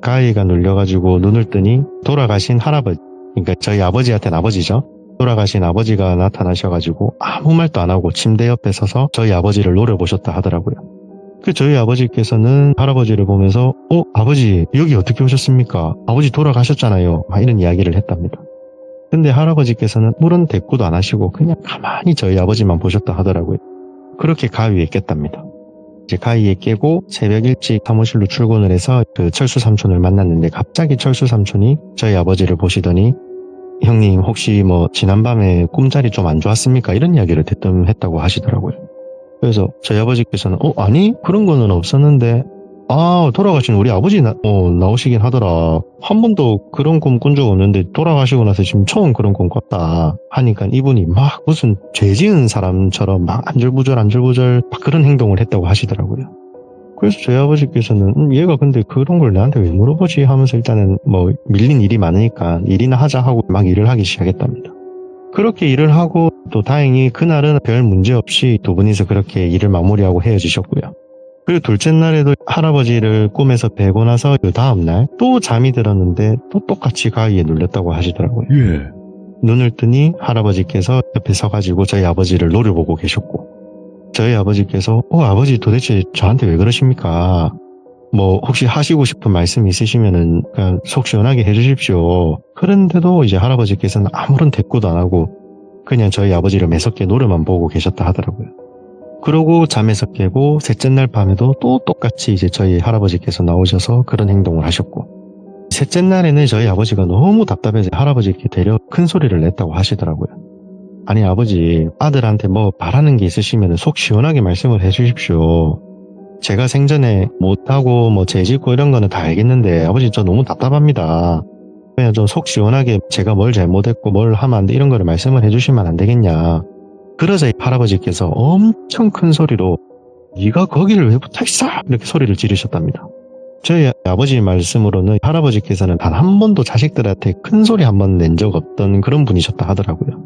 가위가 눌려가지고 눈을 뜨니 돌아가신 할아버지, 그러니까 저희 아버지한테는 아버지죠. 돌아가신 아버지가 나타나셔가지고 아무 말도 안 하고 침대 옆에 서서 저희 아버지를 노려보셨다 하더라고요. 그 저희 아버지께서는 할아버지를 보면서 아버지 여기 어떻게 오셨습니까? 아버지 돌아가셨잖아요. 이런 이야기를 했답니다. 근데 할아버지께서는 물은 대꾸도 안 하시고 그냥 가만히 저희 아버지만 보셨다 하더라고요. 그렇게 가위에 깼답니다. 이제 가위에 깨고 새벽 일찍 사무실로 출근을 해서 그 철수 삼촌을 만났는데 갑자기 철수 삼촌이 저희 아버지를 보시더니 형님 혹시 뭐 지난밤에 꿈자리 좀 안 좋았습니까? 이런 이야기를 대뜸 했다고 하시더라고요. 그래서 저희 아버지께서는 아니 그런 거는 없었는데 돌아가신 우리 아버지 나오시긴 하더라. 한 번도 그런 꿈 꾼 적 없는데 돌아가시고 나서 지금 처음 그런 꿈 꿨다 하니까 이분이 막 무슨 죄 지은 사람처럼 막 안절부절 막 그런 행동을 했다고 하시더라고요. 그래서 저희 아버지께서는 얘가 근데 그런 걸 나한테 왜 물어보지 하면서 일단은 뭐 밀린 일이 많으니까 일이나 하자 하고 막 일을 하기 시작했답니다. 그렇게 일을 하고 또 다행히 그날은 별 문제 없이 두 분이서 그렇게 일을 마무리하고 헤어지셨고요. 그리고 둘째 날에도 할아버지를 꿈에서 뵈고 나서 그 다음날 또 잠이 들었는데 또 똑같이 가위에 눌렸다고 하시더라고요. 예. 눈을 뜨니 할아버지께서 옆에 서가지고 저희 아버지를 노려보고 계셨고 저희 아버지께서 아버지 도대체 저한테 왜 그러십니까? 뭐 혹시 하시고 싶은 말씀 있으시면은 그냥 속 시원하게 해주십시오. 그런데도 이제 할아버지께서는 아무런 대꾸도 안 하고 그냥 저희 아버지를 매섭게 노려만 보고 계셨다 하더라고요. 그러고 잠에서 깨고 셋째 날 밤에도 또 똑같이 이제 저희 할아버지께서 나오셔서 그런 행동을 하셨고 셋째 날에는 저희 아버지가 너무 답답해서 할아버지께 데려 큰 소리를 냈다고 하시더라고요. 아니 아버지 아들한테 뭐 바라는 게 있으시면 속 시원하게 말씀을 해주십시오. 제가 생전에 못하고 뭐 죄짓고 이런 거는 다 알겠는데 아버지 저 너무 답답합니다. 그냥 좀 속 시원하게 제가 뭘 잘못했고 뭘 하면 안 돼 이런 거를 말씀을 해주시면 안 되겠냐. 그러자 할아버지께서 엄청 큰 소리로 네가 거기를 왜 붙어있어? 이렇게 소리를 지르셨답니다. 저희 아버지 말씀으로는 할아버지께서는 단 한 번도 자식들한테 큰 소리 한 번 낸 적 없던 그런 분이셨다 하더라고요.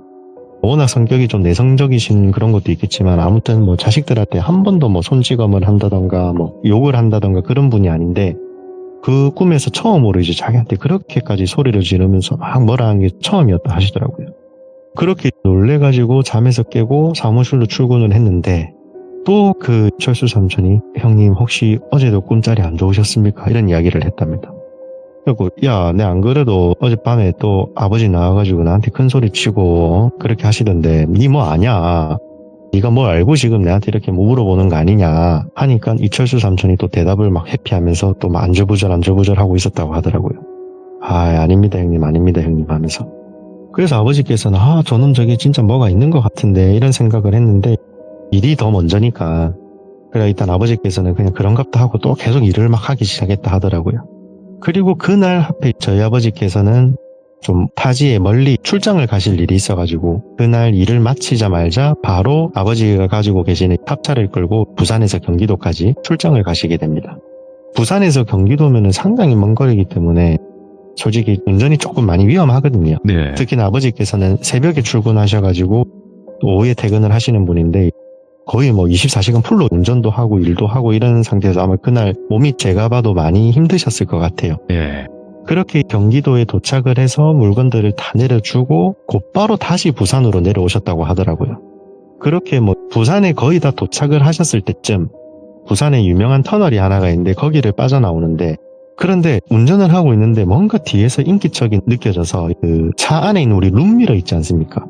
워낙 성격이 좀 내성적이신 그런 것도 있겠지만 아무튼 뭐 자식들한테 한 번도 뭐 손찌검을 한다던가 뭐 욕을 한다던가 그런 분이 아닌데 그 꿈에서 처음으로 이제 자기한테 그렇게까지 소리를 지르면서 막 뭐라 한 게 처음이었다 하시더라고요. 그렇게 놀래가지고 잠에서 깨고 사무실로 출근을 했는데 또 그 철수 삼촌이 형님 혹시 어제도 꿈자리 안 좋으셨습니까? 이런 이야기를 했답니다. 그리고 야, 내 안 그래도 어젯밤에 또 아버지 나와가지고 나한테 큰 소리 치고 그렇게 하시던데 니 뭐 아냐? 니가 뭘 알고 지금 내한테 이렇게 물어보는 거 아니냐? 하니까 이철수 삼촌이 또 대답을 막 회피하면서 또 막 안절부절 하고 있었다고 하더라고요. 아닙니다 형님 하면서. 그래서 아버지께서는 저놈 저게 진짜 뭐가 있는 것 같은데 이런 생각을 했는데 일이 더 먼저니까 그래 일단 아버지께서는 그냥 그런갑다 하고 또 계속 일을 막 하기 시작했다 하더라고요. 그리고 그날 하필 저희 아버지께서는 좀 타지에 멀리 출장을 가실 일이 있어가지고 그날 일을 마치자마자 바로 아버지가 가지고 계시는 탑차를 끌고 부산에서 경기도까지 출장을 가시게 됩니다. 부산에서 경기도면은 상당히 먼 거리이기 때문에 솔직히 운전이 조금 많이 위험하거든요. 네. 특히나 아버지께서는 새벽에 출근하셔가지고 오후에 퇴근을 하시는 분인데 거의 뭐 24시간 풀로 운전도 하고 일도 하고 이런 상태에서 아마 그날 몸이 제가 봐도 많이 힘드셨을 것 같아요. 예. 그렇게 경기도에 도착을 해서 물건들을 다 내려주고 곧바로 다시 부산으로 내려오셨다고 하더라고요. 그렇게 뭐 부산에 거의 다 도착을 하셨을 때쯤 부산에 유명한 터널이 하나가 있는데 거기를 빠져나오는데 그런데 운전을 하고 있는데 뭔가 뒤에서 인기척이 느껴져서 그 차 안에 있는 우리 룸미러 있지 않습니까?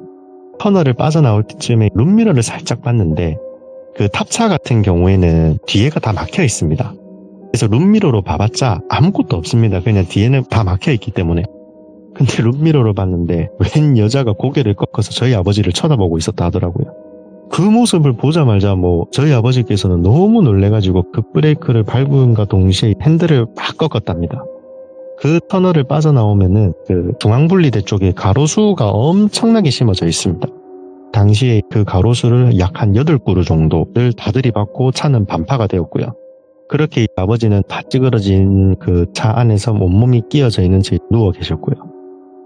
터널을 빠져나올 때쯤에 룸미러를 살짝 봤는데 그 탑차 같은 경우에는 뒤에가 다 막혀 있습니다. 그래서 룸미러로 봐봤자 아무것도 없습니다. 그냥 뒤에는 다 막혀 있기 때문에. 근데 룸미러로 봤는데 웬 여자가 고개를 꺾어서 저희 아버지를 쳐다보고 있었다 하더라고요. 그 모습을 보자마자 뭐 저희 아버지께서는 너무 놀래가지고 급브레이크를 밟음과 동시에 핸들을 막 꺾었답니다. 그 터널을 빠져나오면은 그 중앙분리대 쪽에 가로수가 엄청나게 심어져 있습니다. 당시에 그 가로수를 약 한 8그루 정도를 다 들이받고 차는 반파가 되었고요. 그렇게 아버지는 다 찌그러진 그 차 안에서 온몸이 끼어져 있는 채 누워 계셨고요.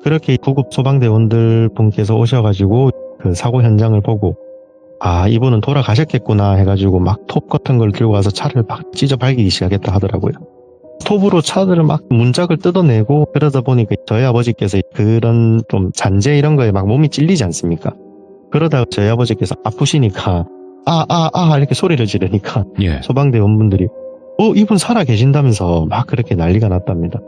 그렇게 구급 소방대원들 분께서 오셔가지고 그 사고 현장을 보고 아 이분은 돌아가셨겠구나 해가지고 막 톱 같은 걸 들고 가서 차를 막 찢어 발기기 시작했다 하더라고요. 톱으로 차들을 막 문짝을 뜯어내고 그러다 보니까 저희 아버지께서 그런 좀 잔재 이런 거에 막 몸이 찔리지 않습니까? 그러다가 저희 아버지께서 아프시니까 이렇게 소리를 지르니까 예. 소방대원분들이 이분 살아 계신다면서 막 그렇게 난리가 났답니다.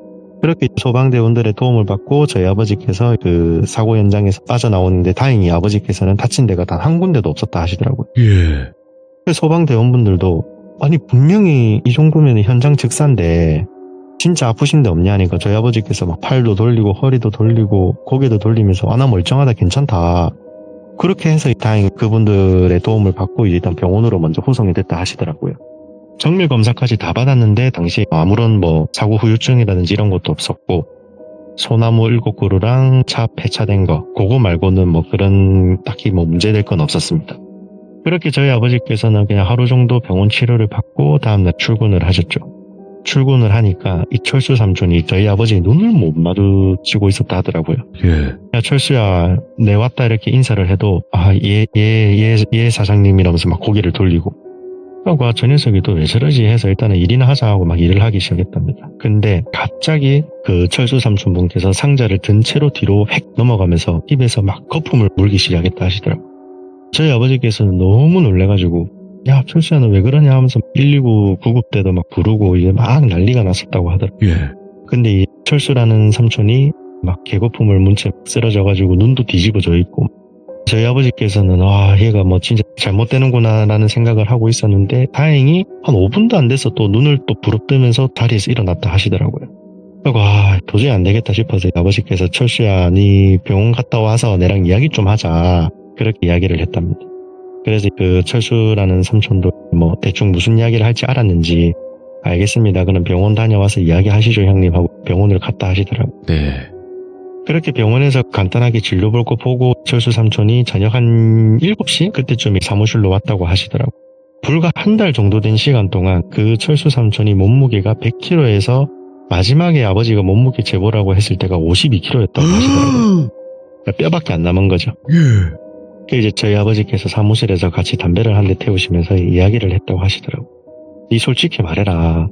그렇게 소방대원들의 도움을 받고 저희 아버지께서 그 사고 현장에서 빠져나오는데 다행히 아버지께서는 다친 데가 단 한 군데도 없었다 하시더라고요. 예. 소방대원분들도 아니 분명히 이 정도면 현장 즉사인데 진짜 아프신 데 없냐 하니까 저희 아버지께서 막 팔도 돌리고 허리도 돌리고 고개도 돌리면서 나 멀쩡하다 괜찮다. 그렇게 해서 다행히 그분들의 도움을 받고 일단 병원으로 먼저 후송이 됐다 하시더라고요. 정밀 검사까지 다 받았는데 당시 아무런 뭐 사고 후유증이라든지 이런 것도 없었고 소나무 7그루랑 차 폐차된 거 그거 말고는 뭐 그런 딱히 뭐 문제될 건 없었습니다. 그렇게 저희 아버지께서는 그냥 하루 정도 병원 치료를 받고 다음날 출근을 하셨죠. 출근을 하니까 이 철수 삼촌이 저희 아버지 눈을 못 마주치고 있었다 하더라고요. 예. 야 철수야 내 왔다 이렇게 인사를 해도 예 사장님이라면서 막 고개를 돌리고 그러고 저 녀석이 또 왜 저러지 해서 일단은 일이나 하자 하고 막 일을 하기 시작했답니다. 근데 갑자기 그 철수 삼촌분께서 상자를 든 채로 뒤로 획 넘어가면서 입에서 막 거품을 물기 시작했다 하시더라고요. 저희 아버지께서는 너무 놀래가지고 야 철수야 너 왜 그러냐 하면서 119 구급대도 막 부르고 이게 막 난리가 났었다고 하더라고요. 예. 근데 이 철수라는 삼촌이 막 개거품을 문 채 쓰러져가지고 눈도 뒤집어져 있고 저희 아버지께서는 얘가 뭐 진짜 잘못되는구나 라는 생각을 하고 있었는데 다행히 한 5분도 안 돼서 또 눈을 또 부릅뜨면서 자리에서 일어났다 하시더라고요. 그리고 도저히 안 되겠다 싶어서 아버지께서 철수야 네 병원 갔다 와서 내랑 이야기 좀 하자 그렇게 이야기를 했답니다. 그래서 그 철수라는 삼촌도 뭐 대충 무슨 이야기를 할지 알았는지 알겠습니다. 그럼 병원 다녀와서 이야기하시죠 형님 하고 병원을 갔다 하시더라고요. 네. 그렇게 병원에서 간단하게 진료 볼 거 보고 철수 삼촌이 저녁 한 7시 그때쯤에 사무실로 왔다고 하시더라고요. 불과 한 달 정도 된 시간 동안 그 철수 삼촌이 몸무게가 100kg에서 마지막에 아버지가 몸무게 재보라고 했을 때가 52kg였다고 하시더라고요. 그러니까 뼈밖에 안 남은 거죠. 예. 이제 저희 아버지께서 사무실에서 같이 담배를 한 대 태우시면서 이야기를 했다고 하시더라고요. 네 솔직히 말해라.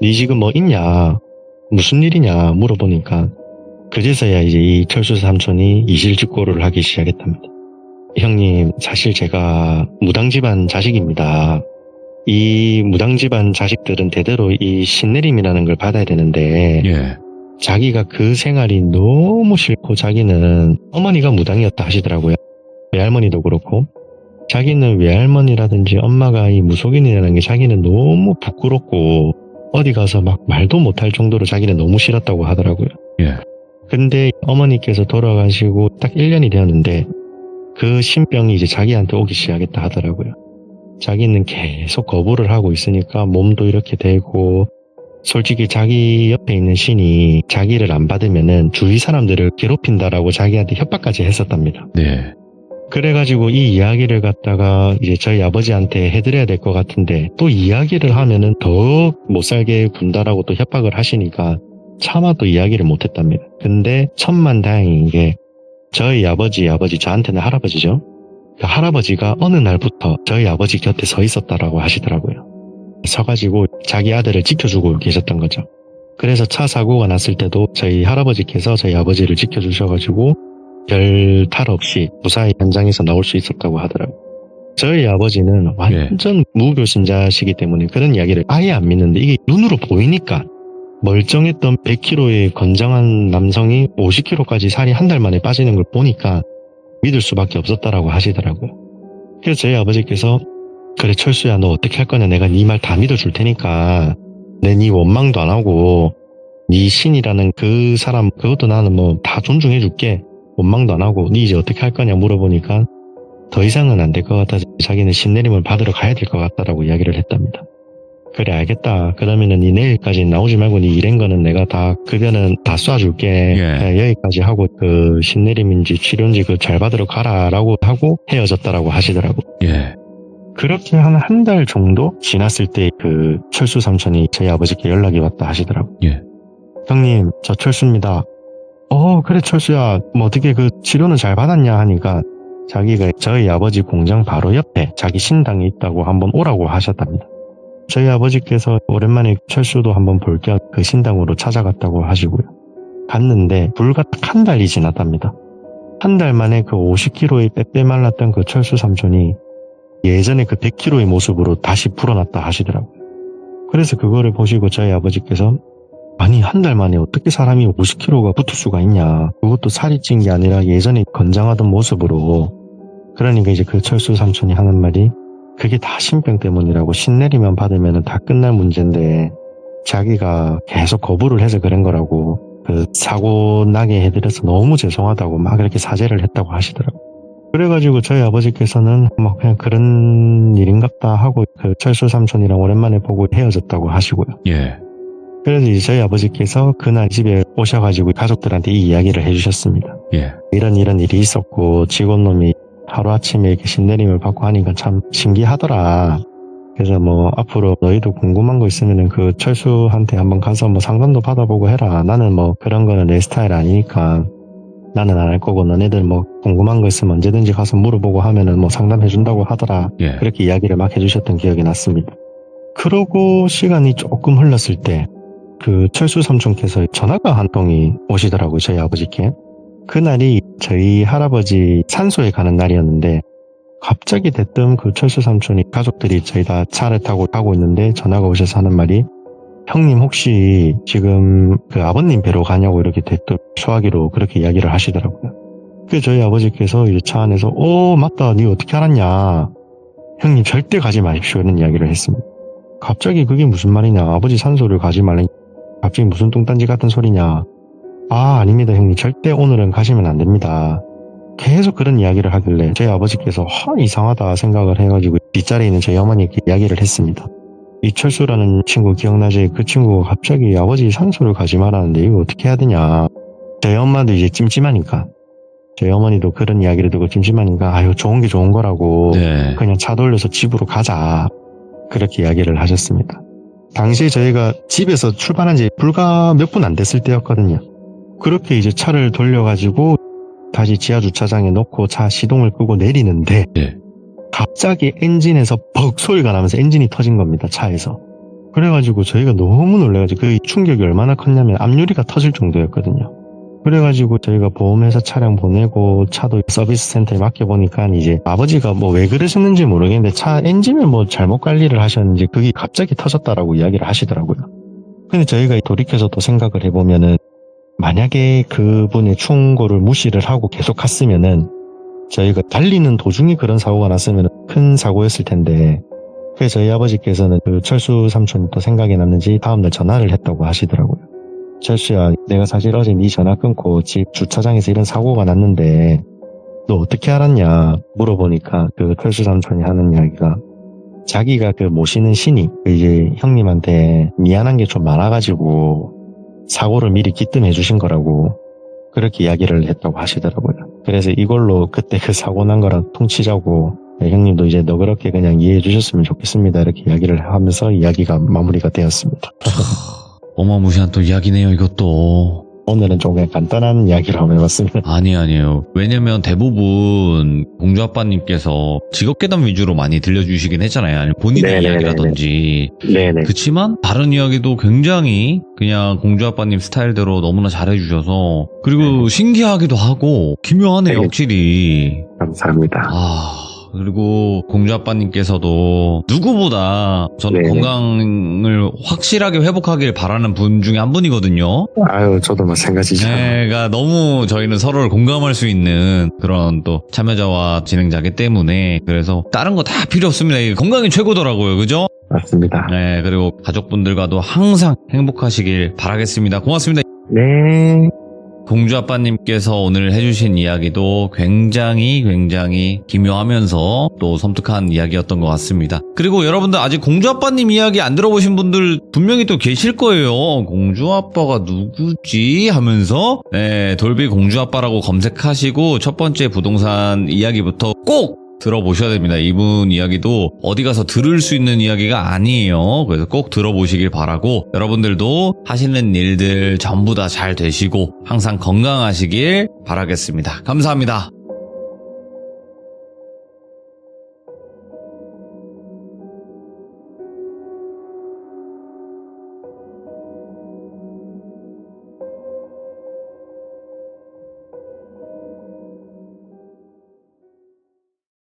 네 지금 뭐 있냐? 무슨 일이냐? 물어보니까 그제서야 이제 이 철수 삼촌이 이실직고를 하기 시작했답니다. 형님, 사실 제가 무당집안 자식입니다. 이 무당집안 자식들은 대대로 이 신내림이라는 걸 받아야 되는데 예. 자기가 그 생활이 너무 싫고 자기는 어머니가 무당이었다 하시더라고요. 외할머니도 그렇고 자기는 외할머니라든지 엄마가 이 무속인이라는 게 자기는 너무 부끄럽고 어디 가서 막 말도 못할 정도로 자기는 너무 싫었다고 하더라고요. 예. 근데 어머니께서 돌아가시고 딱 1년이 되었는데 그 신병이 이제 자기한테 오기 시작했다 하더라고요. 자기는 계속 거부를 하고 있으니까 몸도 이렇게 되고 솔직히 자기 옆에 있는 신이 자기를 안 받으면은 주위 사람들을 괴롭힌다라고 자기한테 협박까지 했었답니다. 네. 그래가지고 이 이야기를 갖다가 이제 저희 아버지한테 해드려야 될 것 같은데 또 이야기를 하면은 더 못살게 군다라고 또 협박을 하시니까 차마 또 이야기를 못했답니다. 근데 천만다행인 게 저희 아버지 저한테는 할아버지죠. 그 할아버지가 어느 날부터 저희 아버지 곁에 서 있었다라고 하시더라고요. 서가지고 자기 아들을 지켜주고 계셨던 거죠. 그래서 차 사고가 났을 때도 저희 할아버지께서 저희 아버지를 지켜주셔가지고 별 탈 없이 무사히 현장에서 나올 수 있었다고 하더라고요. 저희 아버지는 완전 무교신자시기 때문에 그런 이야기를 아예 안 믿는데 이게 눈으로 보이니까 멀쩡했던 100kg의 건장한 남성이 50kg까지 살이 한 달 만에 빠지는 걸 보니까 믿을 수밖에 없었다라고 하시더라고요. 그래서 저희 아버지께서 그래 철수야 너 어떻게 할 거냐 내가 네 말 다 믿어줄 테니까 내 네 원망도 안 하고 네 신이라는 그 사람 그것도 나는 뭐 다 존중해줄게 원망도 안 하고 네 이제 어떻게 할 거냐 물어보니까 더 이상은 안 될 것 같아서 자기는 신내림을 받으러 가야 될 것 같다라고 이야기를 했답니다. 그래 알겠다. 그러면은 니 내일까지 나오지 말고 니 일한 거는 내가 다 급여는 다 쏴줄게. 예. 여기까지 하고 그 신내림인지 치료인지 그 잘 받으러 가라라고 하고 헤어졌다라고 하시더라고. 예. 그렇게 한 달 정도 지났을 때 그 철수 삼촌이 저희 아버지께 연락이 왔다 하시더라고. 예. 형님, 저 철수입니다. 그래 철수야. 뭐 어떻게 그 치료는 잘 받았냐 하니까 자기가 저희 아버지 공장 바로 옆에 자기 신당이 있다고 한번 오라고 하셨답니다. 저희 아버지께서 오랜만에 철수도 한번 볼 겸 그 신당으로 찾아갔다고 하시고요. 갔는데 불과 딱 한 달이 지났답니다. 한 달 만에 그 50kg의 빼빼 말랐던 그 철수 삼촌이 예전에 그 100kg의 모습으로 다시 불어났다 하시더라고요. 그래서 그거를 보시고 저희 아버지께서 아니 한 달 만에 어떻게 사람이 50kg가 붙을 수가 있냐. 그것도 살이 찐 게 아니라 예전에 건장하던 모습으로. 그러니까 이제 그 철수 삼촌이 하는 말이 그게 다 신병 때문이라고 신내리만 받으면 다 끝날 문제인데 자기가 계속 거부를 해서 그런 거라고 그 사고 나게 해드려서 너무 죄송하다고 막 이렇게 사죄를 했다고 하시더라고요. 그래가지고 저희 아버지께서는 막 그냥 그런 일인갑다 하고 그 철수 삼촌이랑 오랜만에 보고 헤어졌다고 하시고요. 예. 그래서 이제 저희 아버지께서 그날 집에 오셔가지고 가족들한테 이 이야기를 해주셨습니다. 예. 이런 일이 있었고 직원놈이 하루아침에 이렇게 신내림을 받고 하니까 참 신기하더라. 그래서 뭐 앞으로 너희도 궁금한 거 있으면은 그 철수한테 한번 가서 뭐 상담도 받아보고 해라. 나는 뭐 그런 거는 내 스타일 아니니까 나는 안 할 거고 너네들 뭐 궁금한 거 있으면 언제든지 가서 물어보고 하면은 뭐 상담해준다고 하더라. 예. 그렇게 이야기를 막 해주셨던 기억이 났습니다. 그러고 시간이 조금 흘렀을 때 그 철수 삼촌께서 전화가 한 통이 오시더라고요. 저희 아버지께. 그날이 저희 할아버지 산소에 가는 날이었는데 갑자기 대뜸 그 철수 삼촌이 가족들이 저희 다 차를 타고 가고 있는데 전화가 오셔서 하는 말이 형님 혹시 지금 그 아버님 뵈러 가냐고 이렇게 대뜸 소화기로 그렇게 이야기를 하시더라고요. 그 저희 아버지께서 이제 차 안에서 맞다 니 어떻게 알았냐 형님 절대 가지 마십시오 이런 이야기를 했습니다. 갑자기 그게 무슨 말이냐 아버지 산소를 가지 말래 갑자기 무슨 뚱딴지 같은 소리냐 아닙니다 형님 절대 오늘은 가시면 안 됩니다. 계속 그런 이야기를 하길래 저희 아버지께서 이상하다 생각을 해가지고 뒷자리에 있는 저희 어머니께 이야기를 했습니다. 이철수라는 친구 기억나지? 그 친구가 갑자기 아버지 산소를 가지 말라는데 이거 어떻게 해야 되냐. 저희 엄마도 이제 찜찜하니까 저희 어머니도 그런 이야기를 듣고 찜찜하니까 아유 좋은 게 좋은 거라고 네. 그냥 차 돌려서 집으로 가자 그렇게 이야기를 하셨습니다. 당시에 저희가 집에서 출발한 지 불과 몇 분 안 됐을 때였거든요. 그렇게 이제 차를 돌려가지고 다시 지하 주차장에 놓고 차 시동을 끄고 내리는데 네. 갑자기 엔진에서 벅 소리가 나면서 엔진이 터진 겁니다. 차에서. 그래가지고 저희가 너무 놀래가지고 그 충격이 얼마나 컸냐면 앞유리가 터질 정도였거든요. 그래가지고 저희가 보험회사 차량 보내고 차도 서비스 센터에 맡겨보니까 이제 아버지가 뭐 왜 그러셨는지 모르겠는데 차 엔진을 뭐 잘못 관리를 하셨는지 그게 갑자기 터졌다라고 이야기를 하시더라고요. 근데 저희가 돌이켜서 또 생각을 해보면은 만약에 그분의 충고를 무시를 하고 계속 갔으면은 저희가 달리는 도중에 그런 사고가 났으면 큰 사고였을 텐데 그래서 저희 아버지께서는 그 철수 삼촌이 또 생각이 났는지 다음날 전화를 했다고 하시더라고요. 철수야 내가 사실 어제 네 전화 끊고 집 주차장에서 이런 사고가 났는데 너 어떻게 알았냐 물어보니까 그 철수 삼촌이 하는 이야기가 자기가 그 모시는 신이 이제 형님한테 미안한 게 좀 많아가지고 사고를 미리 기뜸해 주신 거라고 그렇게 이야기를 했다고 하시더라고요. 그래서 이걸로 그때 그 사고 난 거랑 퉁치자고 형님도 이제 너그럽게 그냥 이해해 주셨으면 좋겠습니다. 이렇게 이야기를 하면서 이야기가 마무리가 되었습니다. 어마무시한 또 이야기네요, 이것도. 오늘은 좀 그냥 간단한 이야기를 한번 해봤습니다. 아니에요. 왜냐면 대부분 공주아빠님께서 직업계담 위주로 많이 들려주시긴 했잖아요. 아니면 본인의 네네네네. 이야기라든지. 네네. 그치만 다른 이야기도 굉장히 그냥 공주아빠님 스타일대로 너무나 잘해주셔서 그리고 신기하기도 하고 기묘하네요, 네. 확실히. 감사합니다. 그리고 공주아빠님께서도 누구보다 저는 네네. 건강을 확실하게 회복하길 바라는 분 중에 한 분이거든요. 아유 저도 마찬가지죠. 그러니까 너무 저희는 서로를 공감할 수 있는 그런 또 참여자와 진행자기 때문에 그래서 다른 거 다 필요 없습니다. 이게 건강이 최고더라고요. 그죠? 맞습니다. 네, 그리고 가족분들과도 항상 행복하시길 바라겠습니다. 고맙습니다. 네. 공주아빠님께서 오늘 해주신 이야기도 굉장히 기묘하면서 또 섬뜩한 이야기였던 것 같습니다. 그리고 여러분들 아직 공주아빠님 이야기 안 들어보신 분들 분명히 또 계실 거예요. 공주아빠가 누구지? 하면서 돌비 공주아빠라고 검색하시고 첫 번째 부동산 이야기부터 꼭 들어보셔야 됩니다. 이분 이야기도 어디 가서 들을 수 있는 이야기가 아니에요. 그래서 꼭 들어보시길 바라고 여러분들도 하시는 일들 전부 다 잘 되시고 항상 건강하시길 바라겠습니다. 감사합니다.